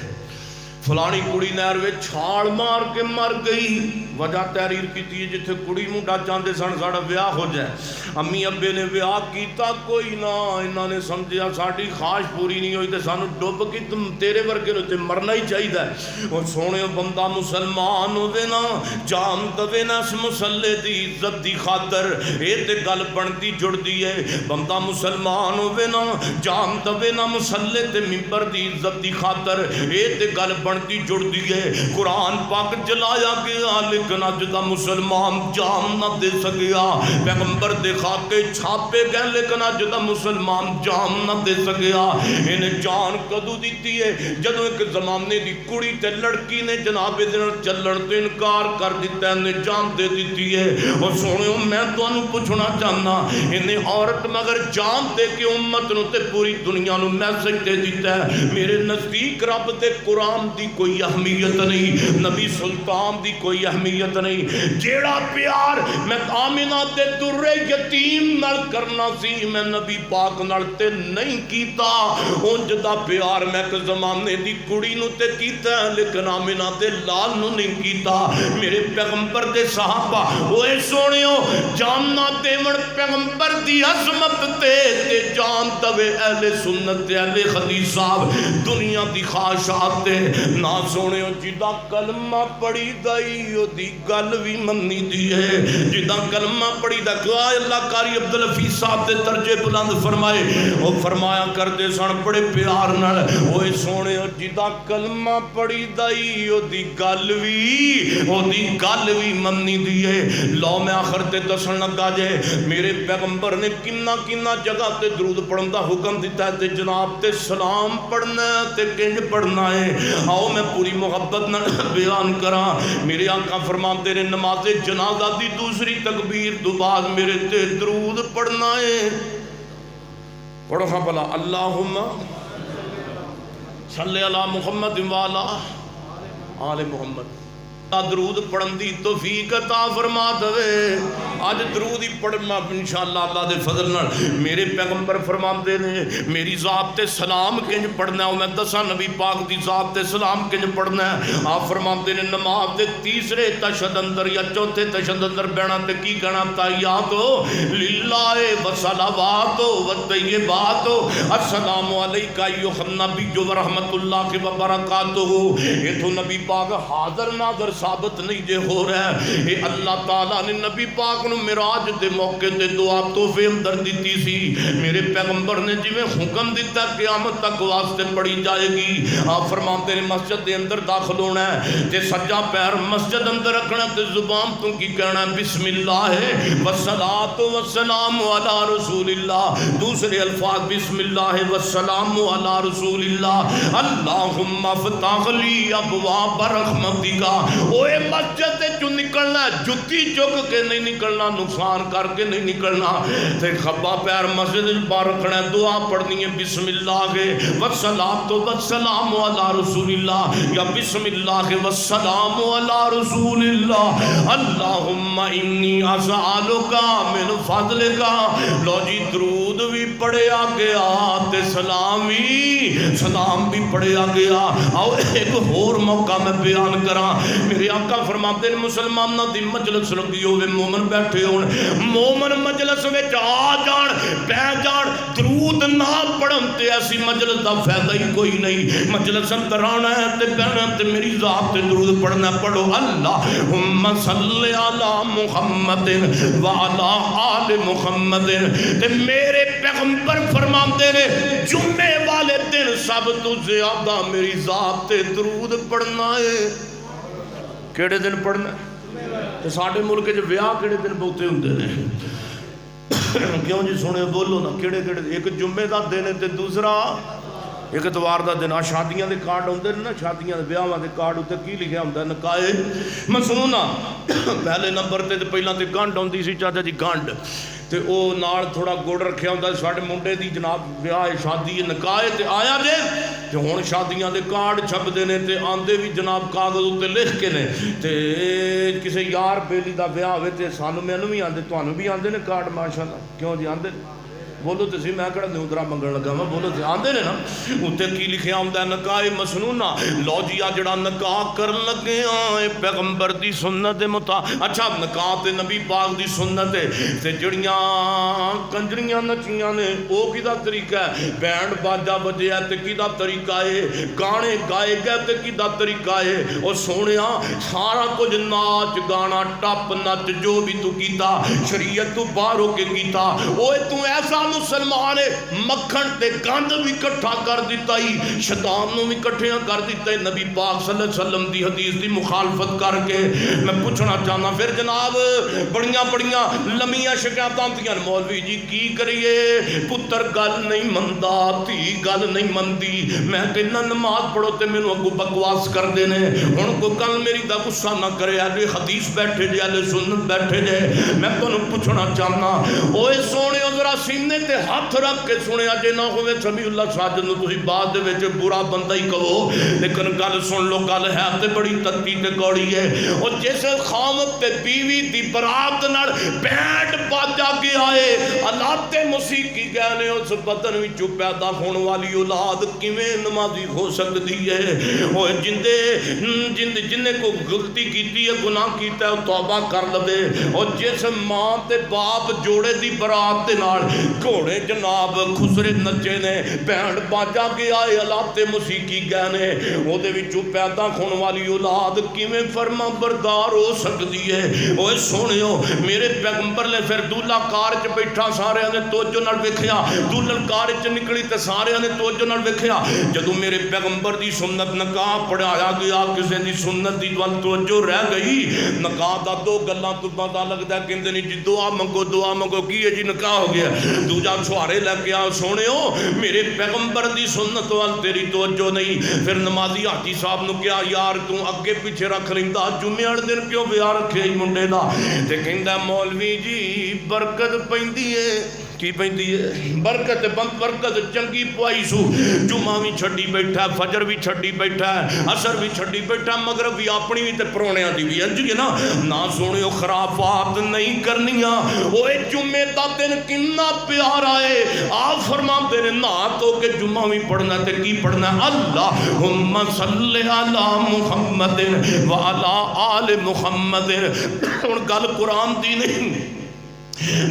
فلانی کڑی نہر وچ چھال مار کے مر گئی، وجہ تحریر کیتی ہے جتھے کڑی منڈا چاہندے سن ساڈا بیاہ ہو جائے، امی ابے نے بیاہ کیتا کوئی نہ، انہاں نے سمجھیا ساڈی خواہش پوری نہیں ہوئی تے سانو ڈب کے تیرے ورگے نو تے مرنا ہی چاہیدا ہے۔ اور سونے بندہ مسلمان ہوے نا، جان دے نا اس مسلے دی عزت دی خاطر، اے تے گل بنتی جڑدی ہے۔ بندہ مسلمان ہوے نا، جان دے نا مسلے تے منبر دی عزت دی خاطر، اے تے گل بنتی جڑدی ہے۔ قرآن پاک جلایا گیا لیکن اج دا مسلمان جان نہ دے سکیا، پیغمبر دے خاکے چھاپے گئے لیکن اج دا مسلمان جان نہ دے سکیا۔ انہیں جان کدو دیتی ہے جدو ایک زمانے دی کڑی تے لڑکی نے جناب دن چلن تے انکار کر دیتا ہے، انہیں جان دے دیتی ہے۔ اور سونے میں تو انہوں پوچھنا چاہنا، انہیں عورت مگر جان دے کے امت نو تے پوری دنیا نو میسج دے دیتا ہے۔ میرے نزدیک رب دے قرآن دی کوئی اہمیت نہیں، نبی سلطان دی کوئی اہمیت نہیں۔ جیڑا پیار میں آمنہ تے در یتیم نال کرنا سی میں نبی پاک نال تے نہیں کیتا، اونج دا پیار میں ایک زمانے دی کڑی نو تے کیتا ہے لیکن آمنہ تے لال نو نہیں کیتا۔ میرے پیغمبر دے صحابہ اوے سونیو جاننا دیون پیغمبر دی عظمت تے جان دوے اہل سنت تے اہل حدیث صاحب دنیا دی خواہشات تے نہ سونے جدا کلمہ پڑھی دائی او دی گل بھی مننی دی ہے، جدا کلمہ پڑھی دا کیوں اللہ کاری عبدالحفیظ صاحب دے درجے بلند فرمائے، وہ فرمایا کردے سن بڑے پیار نال، اوے سونے جدا کلمہ پڑھی دائی او دی گل بھی مننی دی ہے۔ لو میں آخر تے دسن لگا جے میرے پیغمبر نے کنا کنا جگہ تے درود پڑھن دا حکم دیتا ہے تے جناب تے سلام پڑھنا ہے تے کنج پڑھنا ہے۔ آؤ میں پوری محبت نہ بیان کراں۔ میرے آقا فرماتے نے نماز جنازہ دی دوسری تکبیر دو بعد میرے تے درود پڑھنا ہے۔ پڑھو ہاں بلا اللہم صلی علی محمد وعلا آل محمد۔ درود پڑھن دی توفیق عطا فرما دے۔ آج درود ہی پڑھنا انشاءاللہ اللہ دے فضل نال۔ میرے پیغمبر فرماندے نے میری ذات تے سلام کنج پڑھنا ہے، میں دساں نبی پاک دی ذات تے سلام کنج پڑھنا ہے۔ آپ فرماندے نے نماز دے تیسرے تشہد اندر یا چوتھے تشہد اندر بیٹھنا تے کی کہنا تحیات للہ و صلوات و طیبات السلام علیکہ ایھا النبی و رحمت اللہ و برکاتہ۔ یہ تو نبی پاک حاضر ناظر ثابت نہیں جے ہو رہا ہے، یہ اللہ تعالیٰ نے نبی پاک نو معراج دے موقع تے دعا تحفے اندر دیتی سی۔ میرے پیغمبر نے جی میں حکم دیتا قیامت تک واسطے پڑھی جائے گی۔ آپ فرماتے ہیں مسجد دے اندر داخل ہونا ہے تے سجا پیر مسجد اندر رکھنا تے زبان تو کی کہنا ہے بسم اللہ والصلاۃ والسلام علی رسول اللہ، دوسرے الفاظ بسم اللہ والسلام علی رسول اللہ، اللہم افتح لی ابواب رحمتک اوے مسجد چوں نکلنا جتی چک کے نہیں نکلنا، نقصان کر کے نہیں نکلنا، تے کھبا پیر مسجد باہر رکھنا، دعا پڑھنی ہے بسم اللہ والصلاۃ والسلام علی رسول اللہ، یا بسم اللہ والسلام علی رسول اللہ، اللہم انی اسألک من فضلک۔ لو جی درود بھی پڑھیا گیا تے سلام بھی پڑھیا گیا۔ آؤ ایک اور موقع میں بیان کراں، میرے آقا فرماتے ہیں مسلمانوں دی مجلس لگی ہوئے، مومن بیٹھے ہون، مومن مجلس وچ آ جان بہ جان درود نہ پڑھن تے ایسی مجلس دا فائدہ ہی کوئی نہیں۔ مجلس اندر آنا ہے تے بہنا تے میری ذات تے درود پڑھنا، پڑھو اللہم صلی علی محمد وعلی آل محمد۔ تے میرے پیغمبر فرماتے نے جمعے والے دن سب تو زیادہ میری ذات تے درود پڑھنا ہے۔ کیڑے دن پڑھنا ہے؟ ساڈے ملک جو ویاہ کیڑے دن بہتے ہوندے نے، کیوں جی سونے بولو نا، کیڑے ایک جمعے دا دن ہے تے دوسرا ایک اتوار دا دن۔ شادیاں دے کارڈ ہوندے نا، شادیاں دے بیاواں دے کارڈ اوتے کی لکھیا ہوندا نکاح مسنونہ، پہلے نمبر تے پہلاں تے گنڈ ہوندی سی، چاچا جی گنڈ تے او نال تھوڑا گڑ رکھیا ہوندا، ساڈے منڈے دی جناب بیاہ شادی نکاح تے آیا جے تے ہن شادیاں دے کارڈ چھپدے نے تے آندے بھی جناب کاغذ اوتے لکھ کے نے، تے کسے یار بیلی دا بیاہ ہوئے تے سانو مینوں بھی آندے، تانوں بھی آندے نے کارڈ ماشاءاللہ، کیوں جی آندے بولو تے سی، میں کہڑا نیودرا منگن لگا میں، بولو تے آندے نے نا، اوتے کی لکھیا ہوندا نکاح مسنونہ۔ لو جی آ جڑا نکاح کرن لگے آئے پیغمبر دی سنت مطابق، اچھا نکاح تے نبی پاک دی سنت تے جڑیاں کنجریاں نچیاں نے او کیدا طریقہ ہے، بینڈ باجا بجیا تے کیدا طریقہ ہے، گانے گائے گئے تے کیدا طریقہ ہے، او سونیا سارا کچھ ناچ گانا ٹپ نچ جو بھی تو کیتا شریعت تو باہر ہو کے کیتا، اوے تو ایسا مسلمان مکھن تے گند بھی کٹھا کر دیتا ہی، شیطان نو بھی کٹھیاں کر دیتا ہے، نبی پاک صلی اللہ علیہ وسلم دی حدیث دی مخالفت کر کے۔ میں پوچھنا چاہنا پھر جناب بڑیاں لمیاں شکایتاں تھیاں، مولوی جی کی کریے، پتر گل نہیں مندا، تھی گل نہیں مندی، میں کہنا نماز پڑھو تے مینوں اگوں بکواس کر دینے، ہن کوئی کل میری دا غصہ نہ کرے، اہل حدیث بیٹھے جے اہل سنت بیٹھے جے، میں تانوں پوچھنا چاہنا اوے سونے ذرا سینے تے ہاتھ رکھ کے سنیا جے نہ ہوئے سمیع اللہ ساجد نو تسی بعد دے وچ برا بندہ ہی کہو، لیکن گل سن لو، گل ہے تے بڑی تتی تے کوڑی ہے۔ اور جس خامد تے بیوی دی برات نال بینڈ باجا کے آئے، آلات موسیقی گانے، اس بدن وچوں پیدا ہون والی اولاد کیویں نمازی ہو سکتی ہے؟ اور جن کو غلطی کیتی ہے، گناہ کیتا ہے، توبہ کر لے۔ اور جس ماں تے باپ جوڑے دی برات دے نال گھوڑے جناب خسرے نچے نے، بینڈ باجا کے آئے، آلات موسیقی گانے، او دے وچوں پیدا ہون والی اولاد کیویں فرما بردار ہو سکتی ہے؟ اوے سونیو میرے پیغمبر نے پھر دولہا کار چ بیٹھا، سارے نے توجہ نال ویکھیا، دولہن کار چ نکلی تے سارے نے توجہ نال ویکھیا، جدوں میرے پیغمبر دی سنت نکاح پڑھایا گیا، کسے دی سنت دی ول توجہ رہ گئی۔ نکاح دا دو گلاں تو پتہ لگدا ہے، کہندے نے جی دعا منگو کی ہے جی نکاح ہو گیا، دوجا چھوارے لے کے آ سونیو میرے پیغمبر دی سنت وال تیری توجہ نہیں۔ پھر نمازی حاجی صاحب نو کیا یار تو اگے پیچھے رکھ لیندا، جمعے والے دن کیوں بیاہ رکھے ہی منڈے دا؟ تے کہندا مولوی جی برکت پیندی ہے، کی پیندی ہے برکت چنگی پوائی سو، جمعہ بھی چھڈی بیٹھا، فجر بھی چھڈی بیٹھا، عصر بھی چھڈی بیٹھا، مغرب بھی اپنی بھی تے پرونیاں دی بھی انج نا نہ سونیو خرافات نہیں کرنیاں۔ اوے جمعے دا دن کنا پیارا ہے، آپ فرماتے نے نہ تو کہ جمعہ بھی پڑھنا تے کی پڑھنا ہے اللہم صلی علی محمد وعلی آل محمد۔ ہن گل قرآن دی نہیں،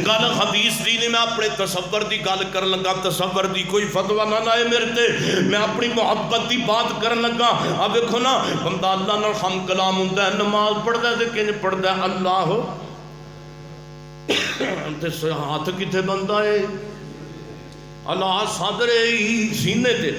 گل حدیث دی نہیں، میں اپنے تصور دی گل کرن لگا، تصور دی کوئی فتوہ نہ لائے میرے تے، میں اپنی محبت دی بات کرن لگا۔ اب دیکھو نا بندہ اللہ نال ہم کلام ہوندا ہے، نماز پڑھدا ہے تے کنج پڑھدا ہے اللہ تے ہاتھ کتے بندہ ہے اللہ صدر سینے تے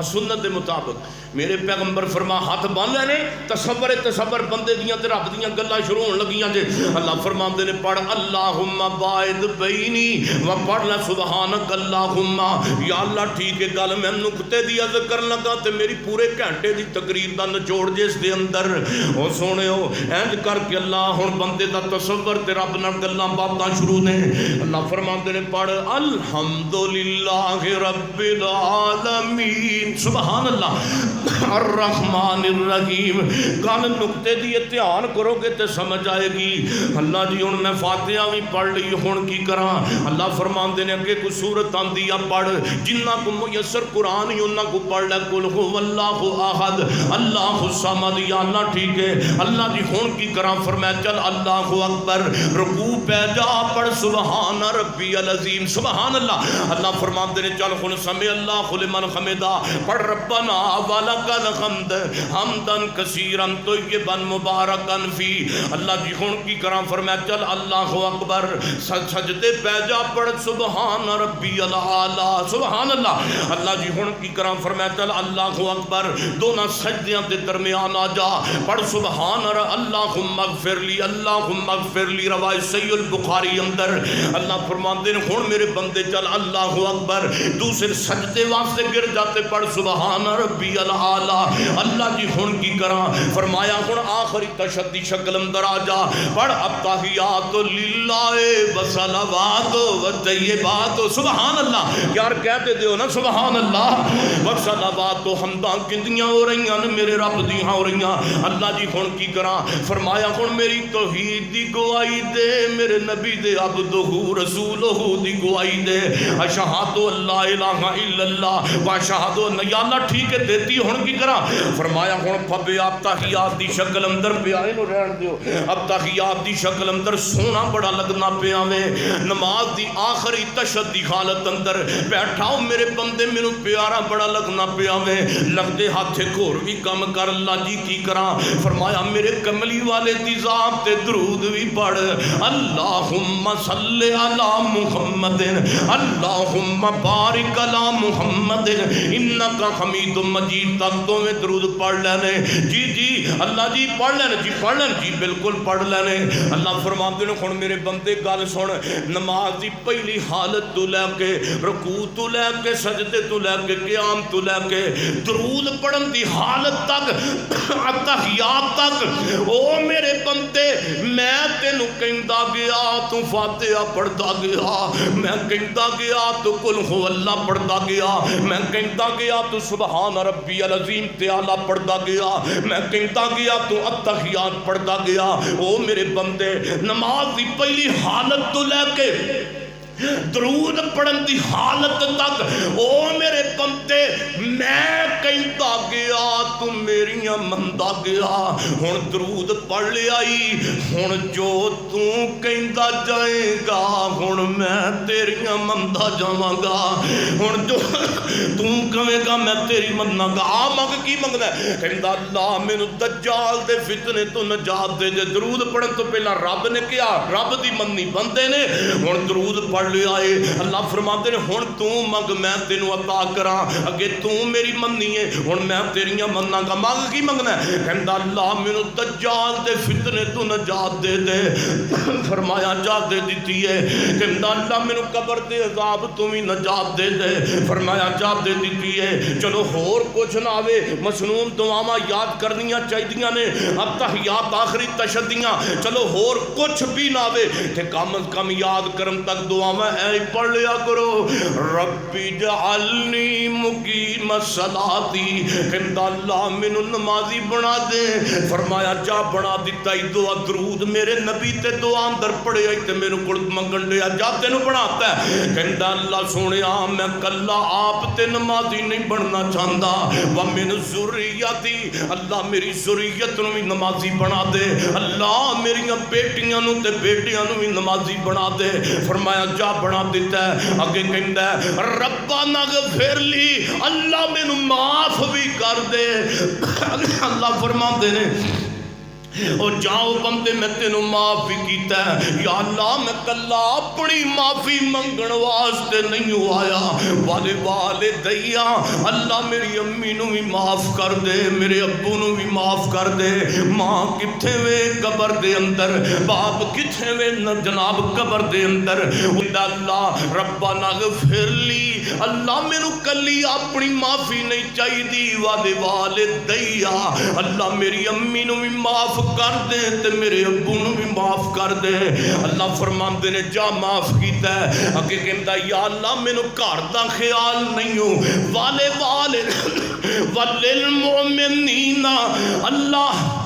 سنت دے مطابق۔ میرے پیغمبر فرما ہاتھ بن لینے تصور بندے دیاں تے رب دیاں گلاں شروع ہون لگیاں جے اللہ فرماندے نے پڑھ اللہم باعد بینی و پڑھ لے سبحانک اللہم یا اللہ ٹھیک ہے گل میں نقطے دی عرض کرن لگا تے میری پورے گھنٹے دی تقریر دا نچوڑ جس دے اندر او سونےو اینج کر کے اللہ ہن بندے دا تصور تے رب نال گلاں باتاں شروع نے اللہ فرماندے نے پڑھ الحمدللہ رب العالمین سبحان اللہ الرحمن الرحیم گل نقطے دی دھیان کرو گے تے سمجھ آئے گی اللہ جی ہن میں فاتحہ بھی پڑھ لی ہن کی کراں اللہ فرماندے نے اگے کوئی سورت آندی ہے پڑھ جنہ کو میسر قرآن ہی انہاں کو پڑھ لے قل هو اللہ احد اللہ الصمد یا اللہ ٹھیک ہے اللہ جی ہن کی کراں فرمایا چل اللہ اکبر رکوع پہ جا پڑھ سبحان ربی العظیم سبحان اللہ اللہ فرماندے نے چل ہن سمع اللہ لمن حمدا پڑھ ربنا ولک الحمد حمدا کثیرا طیبا مبارکا فی اللہ جی ہن کی کراں فرمایا چل اللہ اکبر سجدے پہ جا پڑھ سبحان ربی الاعلی سبحان اللہ اللہ جی ہن کی کراں فرمایا چل اللہ اکبر دونوں سجدیاں دے درمیان آ جا پڑھ سبحان اللہم اغفر لی روایت صحیح البخاری اندر اللہ فرماندے نے ہن میرے بندے چل اللہ اکبر دوسرے سجدے واسطے گر جاتے پڑھ سبحان ربی الاعلی اللہ جی ہن کی کراں فرمایا ہن آخری تشہد شکل اندر آ جا پڑھ التحیات للہ وصلوات وطیبات سبحان اللہ یار کہتے دیو نا سبحان اللہ وصلوات حمداں کندیاں ہو رہیاں نے میرے رب دیاں ہو رہیاں اللہ جی ہن کی کراں فرمایا ہن میری توحید دی گواہی دے میرے نبی دے عبدہ رسولہ دی گواہی دے اشہد اللہ الہ الا اللہ واشہد ان یا اللہ ٹھیک ہے دیتی ہن کی کراں فرمایا ہن پھبے آپ تحیات دی شکل اندر پیارے نو رہن دیو اب تحیات دی شکل اندر سونا بڑا لگنا پیا میں نماز دی آخری تشہد دی حالت اندر بیٹھاؤ میرے بندے میرے پیارا بڑا لگنا پیا میں لگتے ہاتھے گھور بھی کم کر اللہ جی کی کراں فرمایا میرے کملی والے دی ذات تے درود بھی پڑھ اللہم صلی علی محمد اللہم بارک علی محمد انکا حمید مجید تک تو میں درود پڑھ لینے جی جی اللہ جی پڑھ لینے جی بالکل پڑھ لینے اللہ فرماتے ہیں ہن میرے بندے گل سن نماز دی پہلی حالت تو لے کے رکوع تو لے کے سجدے تو لے کے قیام تو لے کے درود پڑھن دی حالت تک تحیات تک او میرے بندے میں تینو کہندا گیا تو فاتحہ پڑھدا گیا میں کہندا گیا تو قل هو اللہ پڑھدا گیا میں کہندا گیا تو سبحان ربی العظیم تے اعلیٰ پڑھدا گیا میں کہندا گیا تو التحیات پڑھدا گیا او میرے بندے نماز دی پہلی حالت تو لے کے درود پڑھن دی حالت تک او میرے بندے میں کہندا گیا تو میریاں مندا گیا ہن درود پڑھ لیائی ہن جو تو کہندا جائے گا ہن میں تیریاں مندا جاواں گا ہن جو تو کہے گا میں تیری مننا گا آ منگ کی منگدا ہے کہندا اللہ مینوں دجال دے فتنے تو نجات دے درود پڑھن تو پہلا رب نے کیا رب دی مننی بندے نے ہن درود پڑھ لے آئے اللہ فرماتے ہیں ہن تو منگ میں تینوں عطا کراں اگے تو میری مننی ہے ہن میں تیریاں مننا گا منگ کی منگنا ہے کہندا اللہ مینوں دجال دے فتنے تو نجات دے دے فرمایا جا دے دیتی ہے کہندا اللہ مینوں قبر دے عذاب تو بھی نجات دے دے فرمایا جا دے دیتی ہے چلو ہور کچھ نہ آوے مسنون دعاواں یاد کرنیاں چاہیدیاں نے اب تحیات آخری تشہدیاں چلو ہور کچھ بھی نہ آوے تے کم از کم یاد کرن تک دعاواں اے پڑھ لیا کرو ربی جعلنی مقیم الصلاۃ کہندا اللہ مینوں نمازی بنا دے فرمایا جا بنا دیتا ہی دعا درود میرے نبی تے دعا اندر پڑھے تے میرے کول منگن لیا جا تینوں بناتا ہے کہندا اللہ سونیا میں کلا آپ تے نمازی نہیں بننا چاہندا ومن ذریتی اللہ میری ذریت نوں بھی نمازی بنا دے اللہ میریاں بیٹیاں نوں تے بیٹیاں نوں بھی نمازی بنا دے فرمایا جا بنا دیتا ہے اگے کہندا ہے ربنا اغفر لی اللہ مینوں معاف بھی کر دے اللہ فرماندے نے اور جاؤ بندے میں تینوں معاف بھی کیتا ہے یا اللہ میں کلا اپنی معافی منگن واسطے نہیں آیا والے والے دیا اللہ میری امی نو بھی معاف کر دے میرے ابو نو بھی معاف کر دے ماں کتھے وے قبر دے اندر باپ کتھے وے جناب قبر دے اندر اللہ ربنا اغفر لی اللہ میرے کلی اپنی معافی نہیں چاہی دی والے والے دیا اللہ میری امی نو بھی معاف کر دے تے میرے ابو نو بھی معاف کر دے اللہ فرماندے نے جا معاف کیتا ہے اگے کہندا یا اللہ مینوں گھر دا خیال نہیں ہو والے والے وللمؤمنین اللہ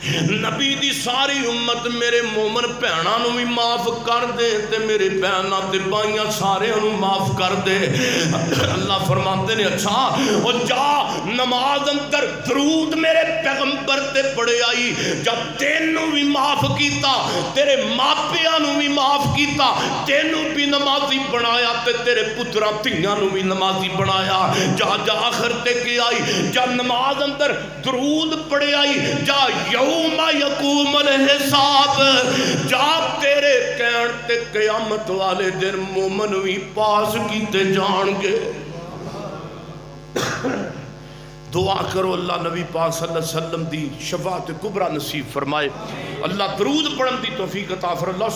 نبی دی ساری امت میرے مومن بہناں نو بھی معاف کر دے تے میرے بہناں تے بھائیاں سارے نو معاف کر دے اللہ فرماتے نے اچھا او جا نماز اندر درود میرے پیغمبر تے پڑھے آئی جب تینوں بھی معاف کیتا تیرے ماپیاں نو بھی معاف کیتا تینوں بھی نمازی بنایا تے تیرے پتراں دھیاں نو بھی نمازی بنایا جا جا آخر تے کے آئی جا نماز اندر درود پڑھے آئی جا یوم یقوم الحساب جاب تیرے کہن تے قیامت والے دن مومن بھی پاس کیتے جان گے دعا کرو اللہ نبی پاک صلی اللہ علیہ وسلم دی شفاعت کبریٰ نصیب فرمائے اللہ درود پڑھن دی توفیق عطا فرمائے اللہ